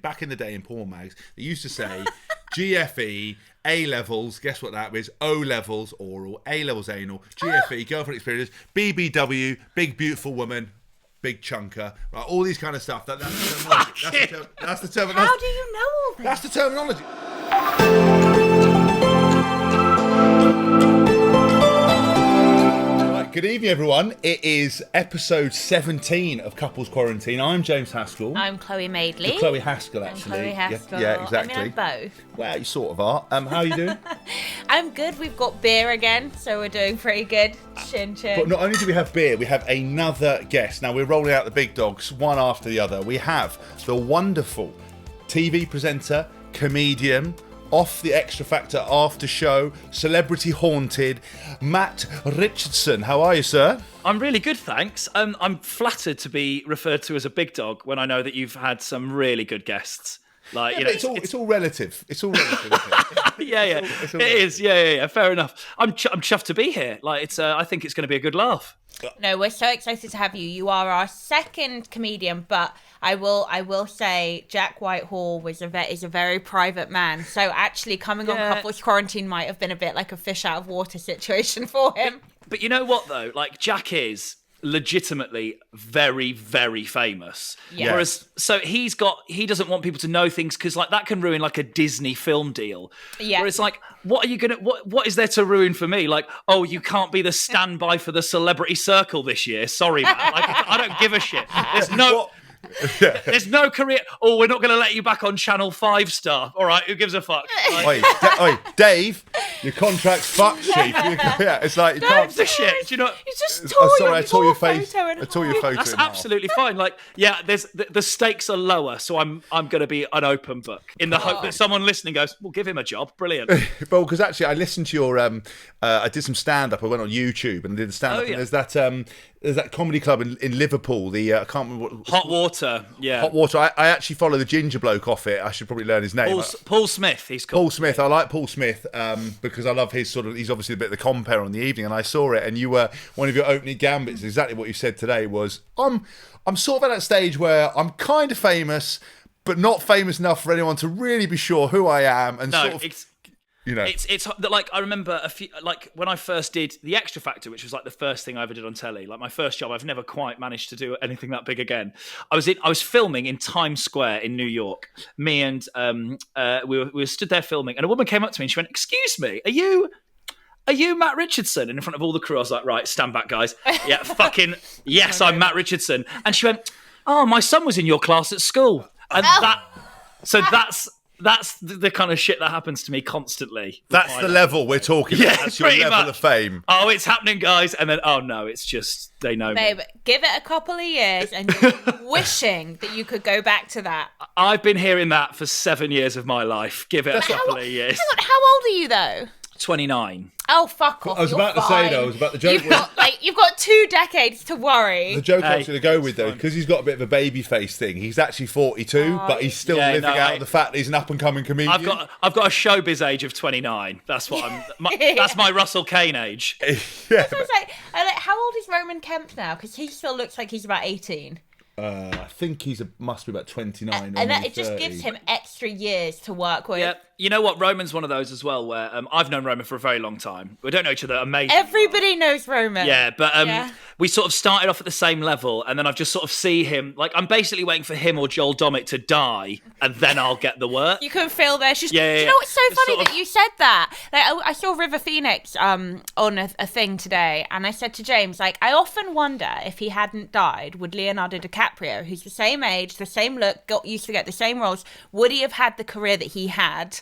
Back in the day in porn mags, they used to say GFE, A-levels, guess what that is? O-levels, oral, A-levels, anal, GFE, girlfriend experience, BBW, big beautiful woman, big chunker, right? All these kind of stuff. That's the terminology. How do you know all this? That's the terminology. Good evening, everyone. It is episode 17 of Couples Quarantine. I'm James Haskell. I'm Chloe Madeley. Chloe Haskell, actually. Chloe Haskell. Yeah, exactly. I mean, I'm both. Well, you sort of are. How are you doing? I'm good. We've got beer again, so we're doing pretty good. Chin. But not only do we have beer, we have another guest. Now, we're rolling out the big dogs, one after the other. We have the wonderful TV presenter, comedian, off the Extra Factor after show, celebrity haunted, Matt Richardson. How are you, sir? I'm really good, thanks. I'm flattered to be referred to as a big dog when I know that you've had some really good guests. Like, yeah, you know, it's all relative. It's all relative, isn't it? Yeah. It is. Yeah. Fair enough. I'm chuffed to be here. Like, it's. I think it's going to be a good laugh. No, we're so excited to have you. You are our second comedian, but I will say Jack Whitehall is a very private man. So actually coming on Couples Quarantine might have been a bit like a fish out of water situation for him. But you know what though? Like, Jack is legitimately very, very famous. Yeah. Whereas, so he doesn't want people to know things because like that can ruin like a Disney film deal. Yeah. Whereas like, what is there to ruin for me? Like, oh, you can't be the standby for the Celebrity Circle this year. Sorry, man. Like, I don't give a shit. There's no career. Oh, we're not going to let you back on Channel 5 star. All right, who gives a fuck? Like, Oi, Dave, your contract's fucked, chief. Yeah, it's like you can't. the shit. Do you know? You just tore Sorry, I tore your face. I tore your photo. That's in half. absolutely fine. Like, yeah, there's the stakes are lower, so I'm going to be an open book in the hope that someone listening goes, "Well, give him a job." Brilliant. Well, because actually, I listened to your. I did some stand up. I went on YouTube and did stand up. yeah. And there's that comedy club in Liverpool. The I can't remember what. Hot Water. Yeah. Hot Water. I actually follow the ginger bloke off it. I should probably learn his name. Paul Smith. He's called. Paul Smith. I like Paul Smith because I love his sort of. He's obviously a bit of the compere on the evening, and I saw it. And you were one of your opening gambits. Exactly what you said today was I'm sort of at that stage where I'm kind of famous, but not famous enough for anyone to really be sure who I am. And you know, it's like I remember a few like when I first did the Extra Factor, which was like the first thing I ever did on telly. Like my first job, I've never quite managed to do anything that big again. I was filming in Times Square in New York. Me and we were stood there filming, and a woman came up to me and she went, "Excuse me, are you Matt Richardson?" And in front of all the crew, I was like, "Right, stand back, guys. Yeah, fucking yes, I'm Matt Richardson." And she went, "Oh, my son was in your class at school," and That's the kind of shit that happens to me constantly. That's the level we're talking about. That's your level of fame. Oh, it's happening, guys. And then, oh no, it's just, they know me. Babe, give it a couple of years and you're wishing that you could go back to that. I've been hearing that for 7 years of my life. Give it a couple of years. Hang on, how old are you though? 29. Oh, fuck off. I was about to say, though, the joke you've got 2 decades to worry. The joke I was going to go with, though, because he's got a bit of a baby face thing. He's actually 42, but he's still living out the fact that he's an up-and-coming comedian. I've got a showbiz age of 29. That's what that's my Russell Kane age. Yeah. So it's like, how old is Roman Kemp now? Because he still looks like he's about 18. I think must be about 29 and it just gives him extra years to work with. Yeah. You know what? Roman's one of those as well where I've known Roman for a very long time. We don't know each other amazing. Everybody knows Roman. Yeah, but we sort of started off at the same level, and then I've just sort of see him, like I'm basically waiting for him or Joel Dommett to die, and then I'll get the work. You can feel their shoes. Yeah. Do you know what's so funny that you said that? Like I saw River Phoenix on a thing today, and I said to James, like, I often wonder if he hadn't died, would Leonardo DiCaprio, who's the same age, the same look, used to get the same roles, would he have had the career that he had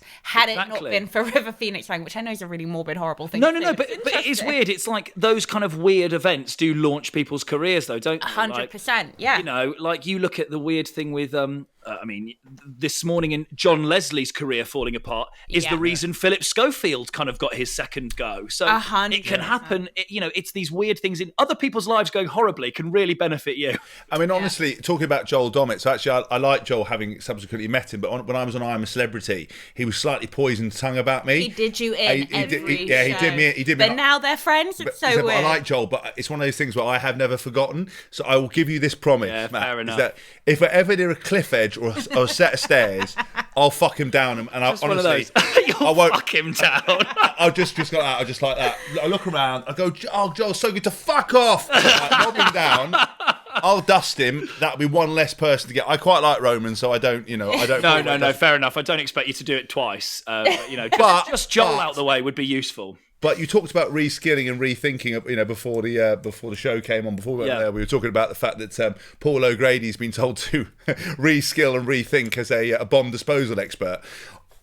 it not been for River Phoenix, which I know is a really morbid, horrible thing. No, but it is weird. It's like those kind of weird events do launch people's careers, though, don't they? 100%, yeah. You know, like you look at the weird thing with this morning in John Leslie's career falling apart is the reason Philip Schofield kind of got his second go. So 100%. It can happen. It's these weird things in other people's lives going horribly can really benefit you. I mean, honestly, talking about Joel Dommett, so actually I like Joel, having subsequently met him, but when I was on I Am a Celebrity, he was slightly poisoned tongue about me. He did you in every show. He did me. But now they're friends. It's so weird. I like Joel, but it's one of those things where I have never forgotten. So I will give you this promise, Matt, fair enough. is that if we're ever near a cliff edge or a set of stairs, I'll fuck him down, and I honestly, one of those. I won't fuck him down. I'll just go out. I'll just like that. I look around. I go, oh, Joel, so good to fuck off. Like, knock him down. I'll dust him. That'll be one less person to get. I quite like Roman, so I don't. No. Fair enough. I don't expect you to do it twice. Just Joel out the way would be useful. But you talked about reskilling and rethinking, before the show came on. Before we went there, we were talking about the fact that Paul O'Grady's been told to reskill and rethink as a bomb disposal expert.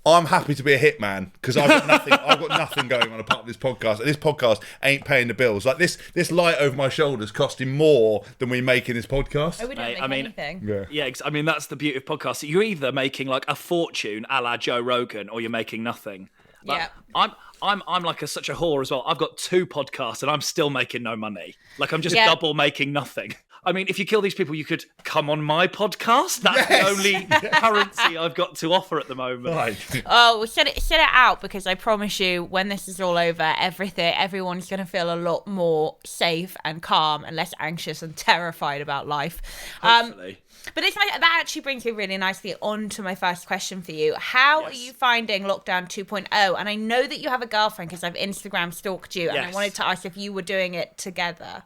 I'm happy to be a hitman because I've got nothing going on apart from this podcast. And this podcast ain't paying the bills. Like this light over my shoulders costing more than we make in this podcast. Oh, we don't make anything. Yeah, I mean that's the beauty of podcasts. You're either making like a fortune, a la Joe Rogan, or you're making nothing. Like, yeah. I'm like such a whore as well. I've got 2 podcasts and I'm still making no money. Like I'm just double making nothing. I mean, if you kill these people, you could come on my podcast. That's the only currency I've got to offer at the moment. Right. Oh, set it out because I promise you, when this is all over, everyone's going to feel a lot more safe and calm and less anxious and terrified about life. Hopefully. But that actually brings me really nicely on to my first question for you. How are you finding Lockdown 2.0? And I know that you have a girlfriend because I've Instagram stalked you, and I wanted to ask if you were doing it together.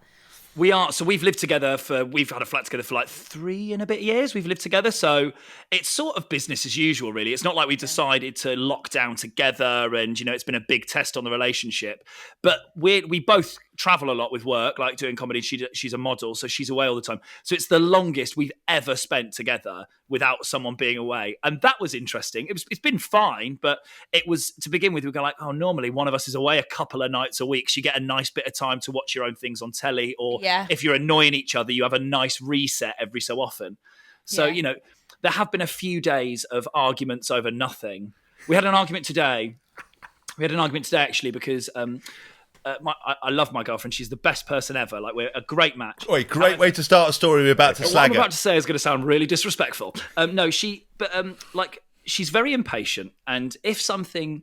We are. So we've lived together we've had a flat together for like 3 and a bit years. We've lived together. So it's sort of business as usual, really. It's not like we decided to lock down together and, it's been a big test on the relationship. But we both travel a lot with work, like doing comedy. She's a model, so she's away all the time. So it's the longest we've ever spent together without someone being away. And that was interesting. It's been fine, but it was, to begin with, we go like, oh, normally one of us is away a couple of nights a week. So you get a nice bit of time to watch your own things on telly, or if you're annoying each other, you have a nice reset every so often. So, there have been a few days of arguments over nothing. We had an argument today. Actually, because I love my girlfriend. She's the best person ever. Like, we're a great match. Oi, great way to start a story we're about to slag. What I'm about to say is going to sound really disrespectful. She's very impatient, and if something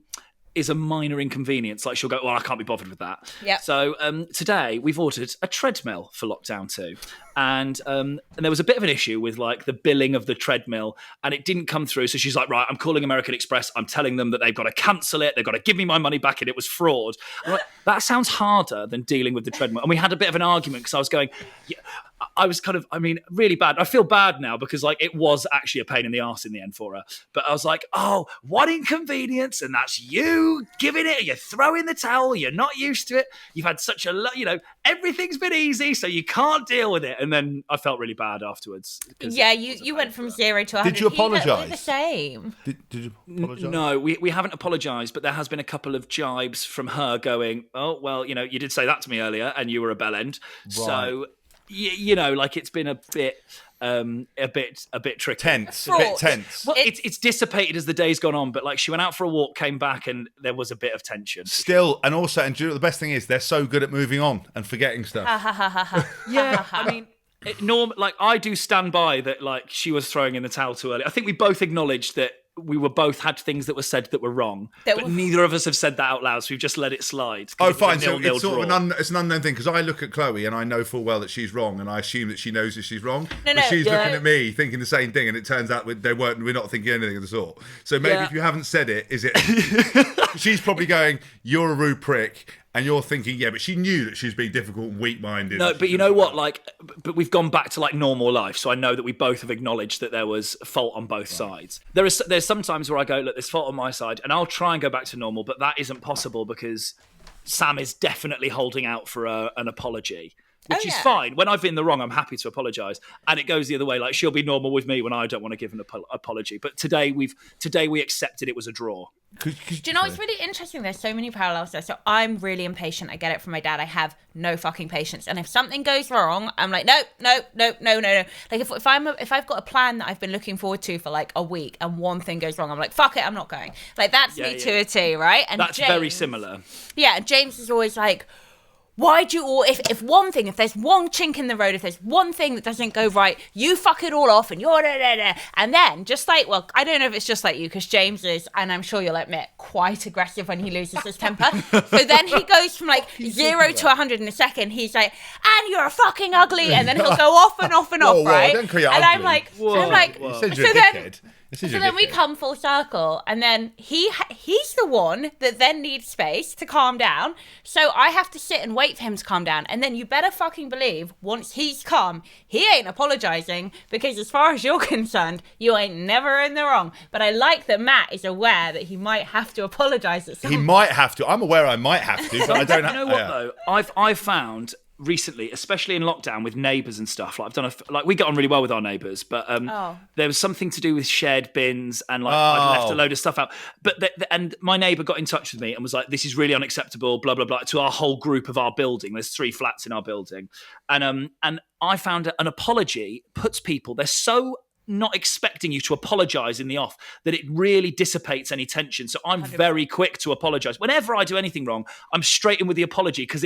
is a minor inconvenience, like she'll go, well, I can't be bothered with that. Yeah. So today we've ordered a treadmill for Lockdown 2. And there was a bit of an issue with like the billing of the treadmill, and it didn't come through. So she's like, right, I'm calling American Express. I'm telling them that they've got to cancel it. They've got to give me my money back, and it was fraud. I'm like, that sounds harder than dealing with the treadmill. And we had a bit of an argument because I was going, I was kind of, really bad. I feel bad now because like it was actually a pain in the arse in the end for her. But I was like, oh, what inconvenience. And that's you giving it. You're throwing the towel. You're not used to it. You've had such a, everything's been easy, so you can't deal with it. And then I felt really bad afterwards. Yeah, you went from 0 to 100. Did you apologise? We're the same. Did you apologise? No, we haven't apologised, but there has been a couple of jibes from her going, oh, well, you did say that to me earlier and you were a bellend. Right. So, it's been a bit tricky. Tense. A bit tense. Well, it's dissipated as the day's gone on, but like she went out for a walk, came back, and there was a bit of tension. Still, and also, and do you know what the best thing is? They're so good at moving on and forgetting stuff. Yeah, I do stand by that. Like she was throwing in the towel too early. I think we both acknowledged that we were both had things that were said that were wrong, but neither of us have said that out loud, so we've just let it slide. Oh, fine. So it's sort of it's an unknown thing, because I look at Chloe and I know full well that she's wrong, and I assume that she knows that she's wrong. But she's looking at me thinking the same thing, and it turns out we're not thinking anything of the sort. So maybe if you haven't said it, is it? She's probably going, "You're a rude prick." And you're thinking, yeah, but she knew that she was being difficult and weak-minded. No, but you know what? But we've gone back to like normal life, so I know that we both have acknowledged that there was a fault on both sides. There's some times where I go, look, there's fault on my side, and I'll try and go back to normal, but that isn't possible because Sam is definitely holding out for an apology. Which is fine. When I've been in the wrong, I'm happy to apologise. And it goes the other way. Like she'll be normal with me when I don't want to give an apology. But today we accepted it was a draw. Do you know what's really interesting? There's so many parallels there. So I'm really impatient. I get it from my dad. I have no fucking patience. And if something goes wrong, I'm like, no. Like if I've got a plan that I've been looking forward to for like a week and one thing goes wrong, I'm like, fuck it, I'm not going. Like that's me to a T, right? And that's James, very similar. Yeah, James is always like, why do you all, if there's one chink in the road, if there's one thing that doesn't go right, you fuck it all off and you're da. And then just like, well, I don't know if it's just like you, because James is, and I'm sure you'll admit, quite aggressive when he loses his temper. So then he goes from like 0 to 100 in a second. He's like, and you're fucking ugly. And then he'll go off and off and off, right? Don't call you and ugly. I'm like, So then we come full circle, and then he's the one that then needs space to calm down. So I have to sit and wait for him to calm down. And then you better fucking believe, once he's calm, he ain't apologising, because as far as you're concerned, you ain't never in the wrong. But I like that Matt is aware that he might have to apologise at some point. He might have to. I'm aware I might have to, but I don't have to. You know what, though? I've found recently, especially in lockdown with neighbours and stuff, like I've done we get on really well with our neighbours, but there was something to do with shared bins, and like I'd left a load of stuff out, but and my neighbour got in touch with me and was like, this is really unacceptable, blah blah blah, to our whole group of our building. There's 3 flats in our building, and I found an apology puts people, they're so not expecting you to apologise in the off that it really dissipates any tension. So I'm 100%. Very quick to apologise whenever I do anything wrong. I'm straight in with the apology, because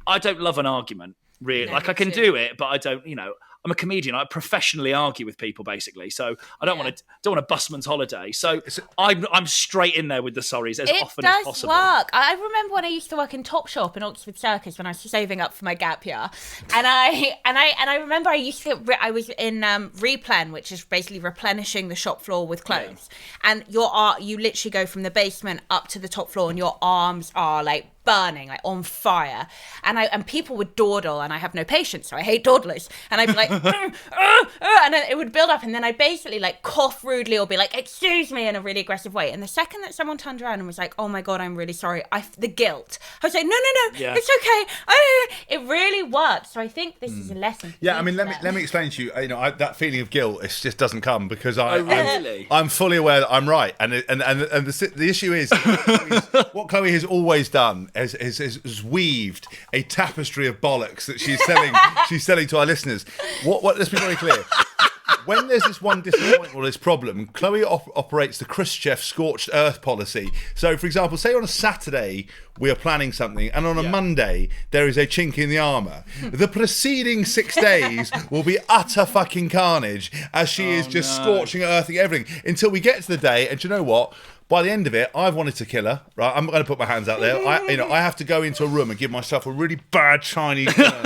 I don't love an argument, really. I can do it, but I don't, I'm a comedian. I professionally argue with people, basically. So I don't want to bust man's holiday. So I'm straight in there with the sorries as often as possible. It does work. I remember when I used to work in Topshop in Oxford Circus when I was saving up for my gap year, and I remember I was in Replen, which is basically replenishing the shop floor with clothes, and you literally go from the basement up to the top floor, and your arms are like burning, like on fire, and people would dawdle, and I have no patience, so I hate dawdlers, and I'd be like and then it would build up, and then I'd basically like cough rudely or be like, excuse me, in a really aggressive way. And the second that someone turned around and was like, oh my god, I'm really sorry, the guilt, I was like, no, it's okay, it really works. So I think this is a lesson. I mean, let me explain to you, that feeling of guilt, it just doesn't come, because really? I'm fully aware that I'm right, and the issue is what Chloe has always done has weaved a tapestry of bollocks that she's selling to our listeners. Let's be very clear. When there's this one disappointment or this problem, Chloe operates the Khrushchev scorched earth policy. So, for example, say on a Saturday we are planning something, and on a Monday there is a chink in the armour. The preceding 6 days will be utter fucking carnage, as she is just scorching, earthing everything, until we get to the day. And do you know what? By the end of it, I've wanted to kill her. Right, I'm going to put my hands out there. I have to go into a room and give myself a really bad Chinese turn,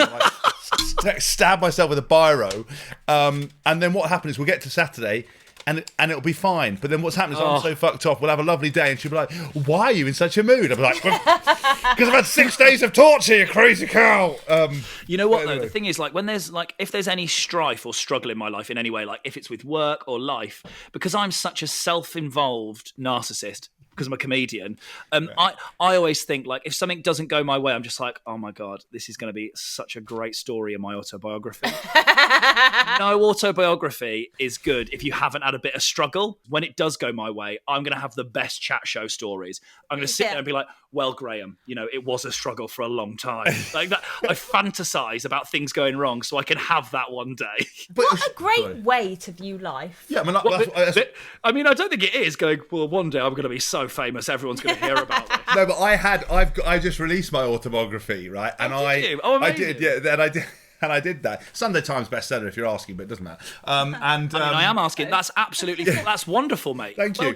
stab myself with a biro, and then what happens is we'll get to Saturday and it'll be fine. But then what's happened is I'm so fucked off, we'll have a lovely day, and she'll be like, why are you in such a mood? I'll be like, because I've had 6 days of torture, you crazy cow. You know what, though? The thing is, like, when there's, like, if there's any strife or struggle in my life in any way, like if it's with work or life, because I'm such a self-involved narcissist, because I'm a comedian, I always think, like, if something doesn't go my way, I'm just like, oh my god, this is going to be such a great story in my autobiography. No autobiography is good if you haven't had a bit of struggle. When it does go my way, I'm going to have the best chat show stories. I'm going to sit there and be like, well, Graham, it was a struggle for a long time. Like that, I fantasize about things going wrong so I can have that one day. What a great way to view life. Yeah, I mean, I don't think it is going, well, one day I'm going to be so famous, everyone's going to hear about this. No, but I just released my autobiography, right? And did you? Oh, amazing. I did, yeah, and I did. And I did that. Sunday Times bestseller, if you're asking, but it doesn't matter. I am asking. That's absolutely, that's wonderful, mate. Thank you.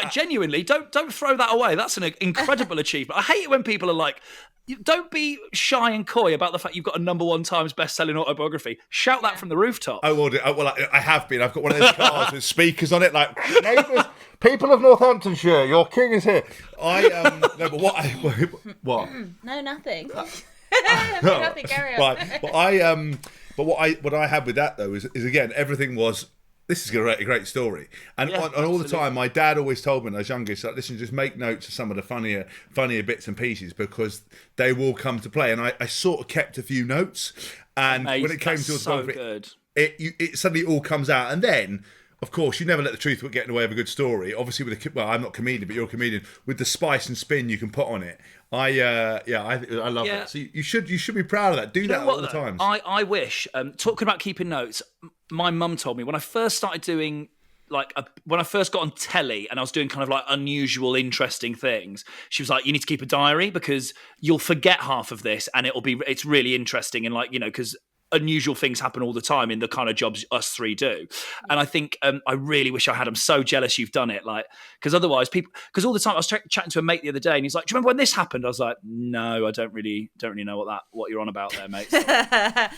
Genuinely, don't throw that away. That's an incredible achievement. I hate it when people are like, don't be shy and coy about the fact you've got a #1 Times best-selling autobiography. Shout that from the rooftop. I have been. I've got one of those cars with speakers on it, like, neighbours, people of Northamptonshire, your king is here. No, but what? No, nothing. Nothing, carry on. Right. But what I had with that though is again, everything was, this is a great story. And all the time, my dad always told me when I was younger, he's like, listen, just make notes of some of the funnier bits and pieces, because they will come to play. And I sort of kept a few notes, and when it came to it suddenly all comes out. And then, of course, you never let the truth get in the way of a good story. Obviously, I'm not a comedian, but you're a comedian. With the spice and spin you can put on it, I love that. So you should be proud of that. Do that all the time. I wish. Talking about keeping notes, my mum told me when I first started doing when I first got on telly and I was doing kind of like unusual, interesting things, she was like, you need to keep a diary because you'll forget half of this and it's really interesting. And like, you know, because unusual things happen all the time in the kind of jobs us three do. And I think I really wish I had. I'm so jealous you've done it. Like, because otherwise because all the time I was chatting to a mate the other day and he's like, do you remember when this happened? I was like, no, I don't really know what you're on about there, mate.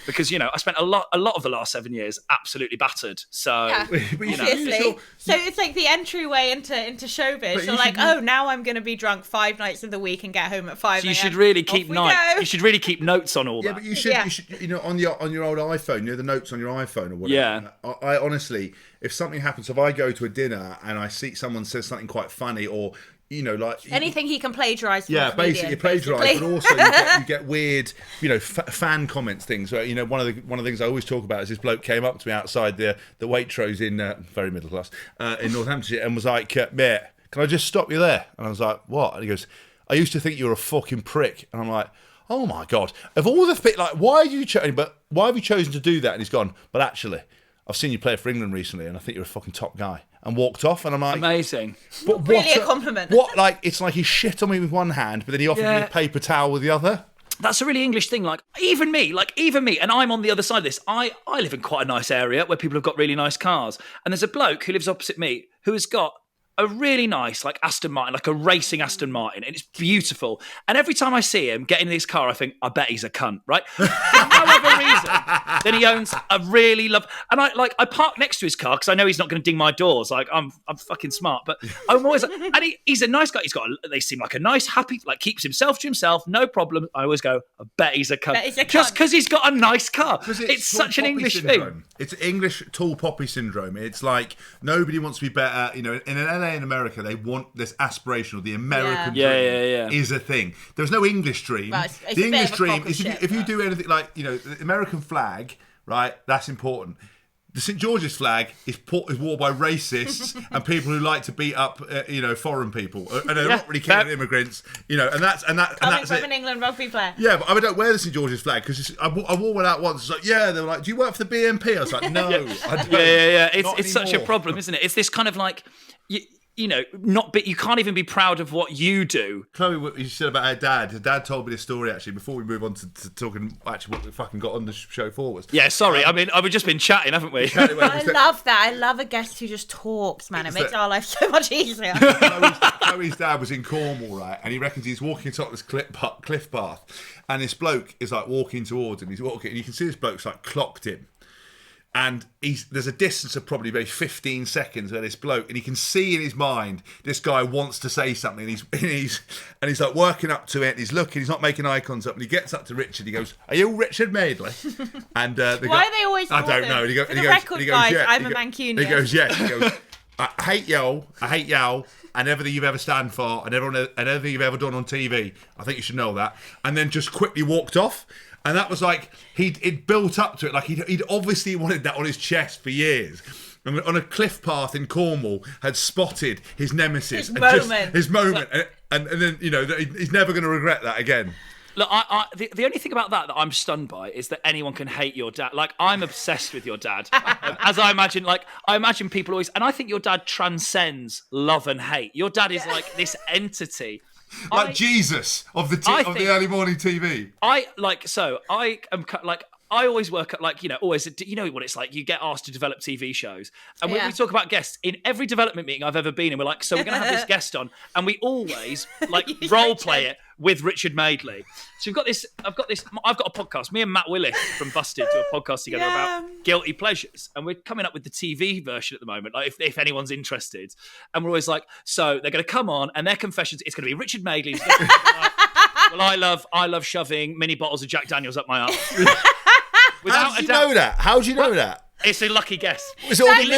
Because, you know, I spent a lot of the last 7 years absolutely battered. So, you know. So it's like the entryway into showbiz. You're like, oh, now I'm going to be drunk 5 nights of the week and get home at 5 So a.m. you should really keep You should really keep notes on all that. Yeah, but you should, you know, on your old iPhone, you know, the notes on your iPhone or whatever. Yeah. I honestly, if something happens, if I go to a dinner and I see someone says something quite funny or, you know, like anything he can plagiarise. Yeah, basically plagiarise, but also you get weird, you know, fan comments things. Where, you know, one of the things I always talk about is this bloke came up to me outside the Waitrose in very middle class in Northamptonshire and was like, "Mate, can I just stop you there?" And I was like, "What?" And he goes, "I used to think you were a fucking prick." And I'm like, "Oh my god!" Of all the like, why have you chosen to do that? And he's gone, "But actually, I've seen you play for England recently, and I think you're a fucking top guy." And walked off, and I'm like, amazing. But really a compliment. What, like, it's like he shit on me with one hand, but then he offered me a paper towel with the other. That's a really English thing. Like, even me, and I'm on the other side of this. I live in quite a nice area where people have got really nice cars. And there's a bloke who lives opposite me who has got a really nice, like, Aston Martin, like a racing Aston Martin, and it's beautiful. And every time I see him get in his car, I think, I bet he's a cunt, right? For however reason, then he owns a really and I park next to his car because I know he's not going to ding my doors. Like, I'm fucking smart, but I'm always, and he's a nice guy. They seem like a nice, happy, like, keeps himself to himself, no problem. I always go, I bet he's a cunt. Just because he's got a nice car. It's such an English thing. It's English tall poppy syndrome. It's like nobody wants to be better. You know, in an LA in America, they want this aspirational. The American dream is a thing. There's no English dream. Well, it's the English dream is if you do anything like, you know, the American flag, right? That's important. The St. George's flag is worn by racists and people who like to beat up, you know, foreign people, and they're not really keen on immigrants, you know, and that's Coming from it. an England rugby player. Yeah, but I don't wear the St. George's flag because I wore one out once. It's like, yeah, they were like, "Do you work for the BNP?" I was like, "No, I don't." Yeah. It's such a problem, isn't it? It's this kind of like. You know, you can't even be proud of what you do. Chloe, what you said about her dad. Her dad told me this story actually before we move on to talking actually what we fucking got on the show forwards. Yeah, sorry. I mean, we've just been chatting, haven't we? I love that. I love a guest who just talks, man. It makes our life so much easier. Chloe's dad was in Cornwall, right? And he reckons he's walking atop this cliff path, and this bloke is like walking towards him. He's walking, and you can see this bloke's like clocked him. And there's a distance of probably maybe 15 seconds where this bloke, and he can see in his mind this guy wants to say something, and he's like working up to it, and he's looking, he's not making eye contact, and he gets up to Richard, he goes, "Are you Richard Madeley?" And why are they always? I don't know. And he goes, "Yeah." I'm a Mancunian. He goes, "Yeah." He goes, I hate y'all, and everything you've ever stand for, and everything you've ever done on TV. I think you should know that. And then just quickly walked off. And that was like, it built up to it. Like, he'd obviously wanted that on his chest for years. And on a cliff path in Cornwall, had spotted his nemesis. His moment. And then, you know, he's never going to regret that again. Look, the only thing about that I'm stunned by is that anyone can hate your dad. Like, I'm obsessed with your dad. As I imagine people always... And I think your dad transcends love and hate. Your dad is like this entity... Like Jesus of the early morning TV. I always work at, like, you know, always, you know what it's like. You get asked to develop TV shows. And when we talk about guests, in every development meeting I've ever been in, we're like, so we're going to have this guest on. And we always, like, role play it with Richard Madeley. So I've got a podcast. Me and Matt Willis from Busted do a podcast together about guilty pleasures. And we're coming up with the TV version at the moment, like, if anyone's interested. And we're always like, so they're going to come on, and their confessions, it's going to be Richard Madeley. Well, I love shoving mini bottles of Jack Daniels up my arse. How do you know that? How do you know that? It's a lucky guess. Is it all in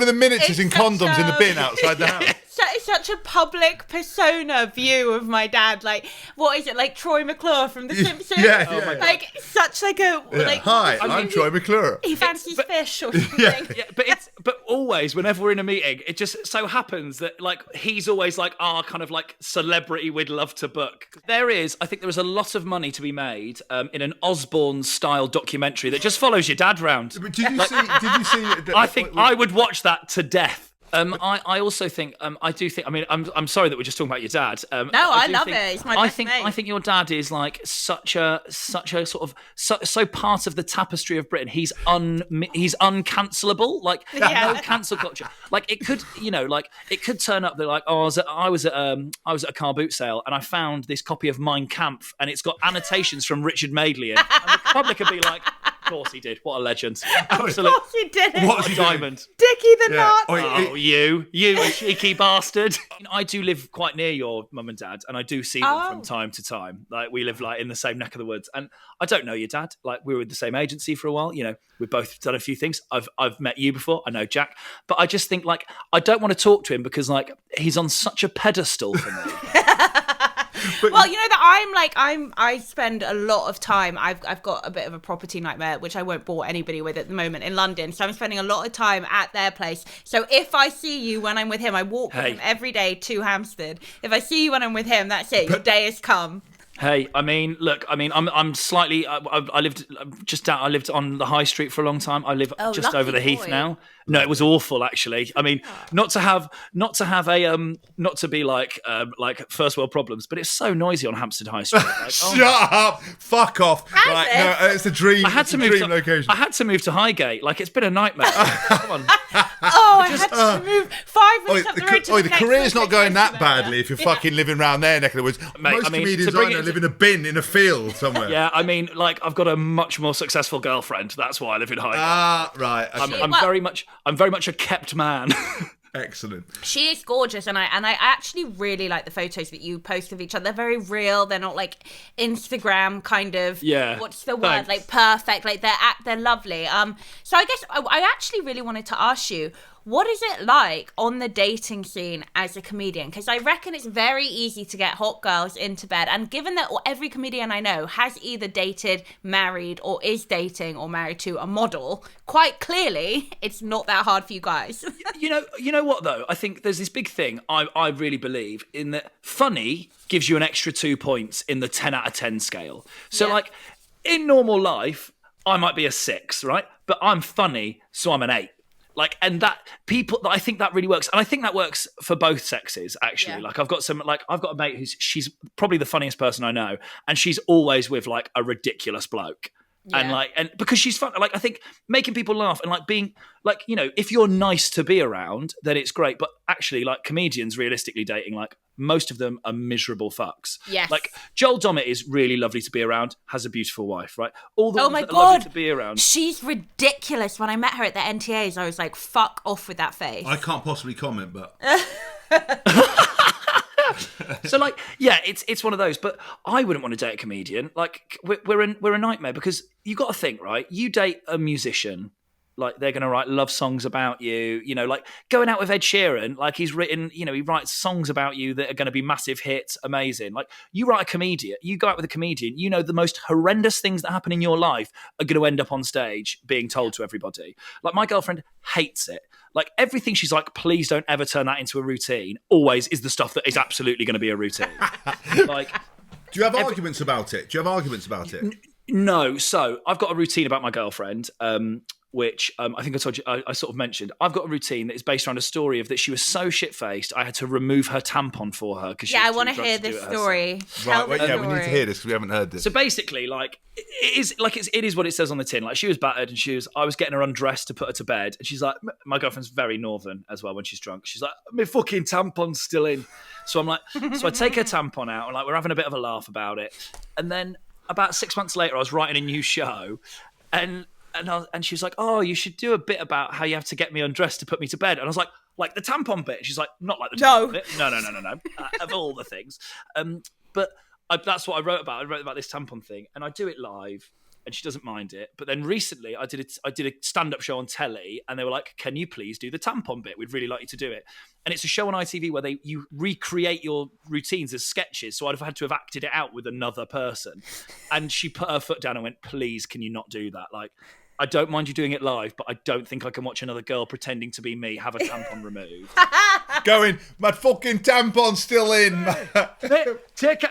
the miniatures in condoms in the bin outside the house? such a public persona view of my dad. Like, what is it, like Troy McClure from The Simpsons? Yeah. Like, such like a like. Hi, I'm Troy McClure. He fancies fish or something. Yeah, but always, whenever we're in a meeting, it just so happens that like he's always like our kind of like celebrity we'd love to book. I think there is a lot of money to be made in an Osborne-style documentary that just follows your dad round. But did you see? I think I would watch that to death. I also think I do think. I mean, I'm sorry that we're just talking about your dad. No, I love it. It's my best mate. I think your dad is like such a sort of so part of the tapestry of Britain. He's uncancelable. Like no cancel culture. Like it could, it could turn up. They're like, oh, I was at a car boot sale and I found this copy of Mein Kampf and it's got annotations from Richard Madeley in. And the public could be like, of course he did. What a legend. Absolutely. Of course he did. What's a diamond. Dickie the Nut. Oh, you cheeky bastard. I do live quite near your mum and dad, and I do see them from time to time. Like, we live like in the same neck of the woods. And I don't know your dad. Like, we were with the same agency for a while. We've both done a few things. I've met you before. I know Jack. But I just think, like, I don't want to talk to him because, like, he's on such a pedestal for me. Well, that I spend a lot of time. I've got a bit of a property nightmare, which I won't bore anybody with at the moment in London. So I'm spending a lot of time at their place. So if I see you when I'm with him, I walk with him every day to Hampstead. If I see you when I'm with him, that's it. Your day has come. Hey, I mean, look, I'm slightly. I lived I lived on the high street for a long time. I live just over the Heath now. No, it was awful, actually. I mean, not to be like first world problems, but it's so noisy on Hampstead High Street. Like, Shut up! Fuck off! Right, no, it's a dream. Location. I had to move to Highgate. Like, it's been a nightmare. Come on. I had to move 5 minutes up the road to the career's not going that badly if you're fucking living around there neck of the woods. Mate, most comedians I know live in a bin in a field somewhere. Yeah, I mean, like, I've got a much more successful girlfriend. That's why I live in Highgate. Right. Okay. I'm very much a kept man. Excellent. She is gorgeous, and I actually really like the photos that you post of each other. They're very real. They're not like Instagram kind of. Yeah. What's the word? Thanks. Like perfect. Like they're lovely. So I guess I actually really wanted to ask you, what is it like on the dating scene as a comedian? Because I reckon it's very easy to get hot girls into bed. And given that every comedian I know has either dated, married, or is dating or married to a model, quite clearly it's not that hard for you guys. You know what, though? I think there's this big thing I really believe in, that funny gives you an extra 2 points in the 10 out of 10 scale. So, like, in normal life, I might be a 6, right? But I'm funny, so I'm an 8. Like, and I think that really works. And I think that works for both sexes, actually. Yeah. Like, I've got a mate she's probably the funniest person I know. And she's always with like a ridiculous bloke. Yeah. And because she's fun, like, I think making people laugh and like being like, if you're nice to be around, then it's great. But actually, like, comedians realistically dating, like, most of them are miserable fucks. Yes. Like, Joel Dommett is really lovely to be around, has a beautiful wife, right? All the oh my that God. are lovely to be around. She's ridiculous. When I met her at the NTAs, I was like, fuck off with that face. I can't possibly comment, but So, like, yeah, it's one of those. But I wouldn't want to date a comedian. Like, we're a nightmare, because you got to think, right? You date a musician, like, they're going to write love songs about you. Like, going out with Ed Sheeran, like, he's written, he writes songs about you that are going to be massive hits, amazing. Like, you write a comedian, you go out with a comedian, the most horrendous things that happen in your life are going to end up on stage being told to everybody. Like, my girlfriend hates it. Like, everything she's like, please don't ever turn that into a routine, always is the stuff that is absolutely going to be a routine. Like, do you have arguments about it? No. So I've got a routine about my girlfriend, which I think I told you, I sort of mentioned. I've got a routine that is based around a story of that she was so shit-faced, I had to remove her tampon for her. I want to hear this story. Right, we need to hear this because we haven't heard this. So basically, like, it is what it says on the tin. Like, she was battered, and I was getting her undressed to put her to bed, and she's like, my girlfriend's very northern as well when she's drunk. She's like, my fucking tampon's still in. So I'm like, so I take her tampon out, and like, we're having a bit of a laugh about it. And then about 6 months later, I was writing a new show, and she was like, oh, you should do a bit about how you have to get me undressed to put me to bed. And I was like the tampon bit? She's like, not like the tampon bit. No. Of all the things. But that's what I wrote about. I wrote about this tampon thing, and I do it live. and she doesn't mind it. But then recently, I did a stand-up show on telly, and they were like, "Can you please do the tampon bit? We'd really like you to do it." And it's a show on ITV where you recreate your routines as sketches. So I'd have had to have acted it out with another person. And she put her foot down and went, "Please, can you not do that? Like, I don't mind you doing it live, but I don't think I can watch another girl pretending to be me have a tampon removed." Going, my fucking tampon's still in.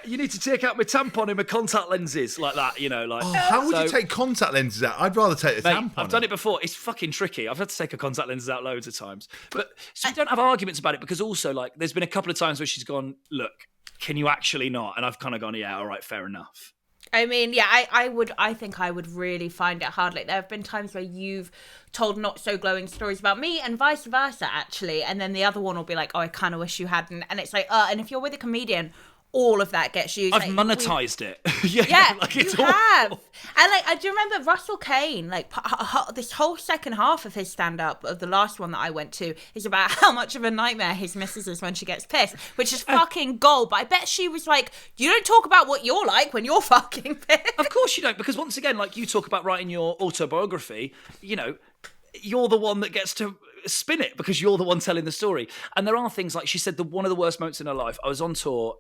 You need to take out my tampon and my contact lenses, like that, How would you take contact lenses out? I'd rather take the tampon. I've done it before. It's fucking tricky. I've had to take her contact lenses out loads of times. But so we don't have arguments about it, because also, like, there's been a couple of times where she's gone, "Look, can you actually not?" And I've kind of gone, "Yeah, all right, fair enough." I mean, yeah, I think I would really find it hard. Like, there have been times where you've told not so glowing stories about me and vice versa, actually. And then the other one will be like, "Oh, I kind of wish you hadn't." And it's like, and if you're with a comedian, all of that gets used. I've monetized it. Yeah, like, you have. And like, I do remember Russell Kane, like, this whole second half of his stand-up, of the last one that I went to, is about how much of a nightmare his missus is when she gets pissed, which is fucking gold. But I bet she was like, "You don't talk about what you're like when you're fucking pissed." Of course you don't, because once again, like, you talk about writing your autobiography, you're the one that gets to spin it, because you're the one telling the story. And there are things, like she said, one of the worst moments in her life, I was on tour,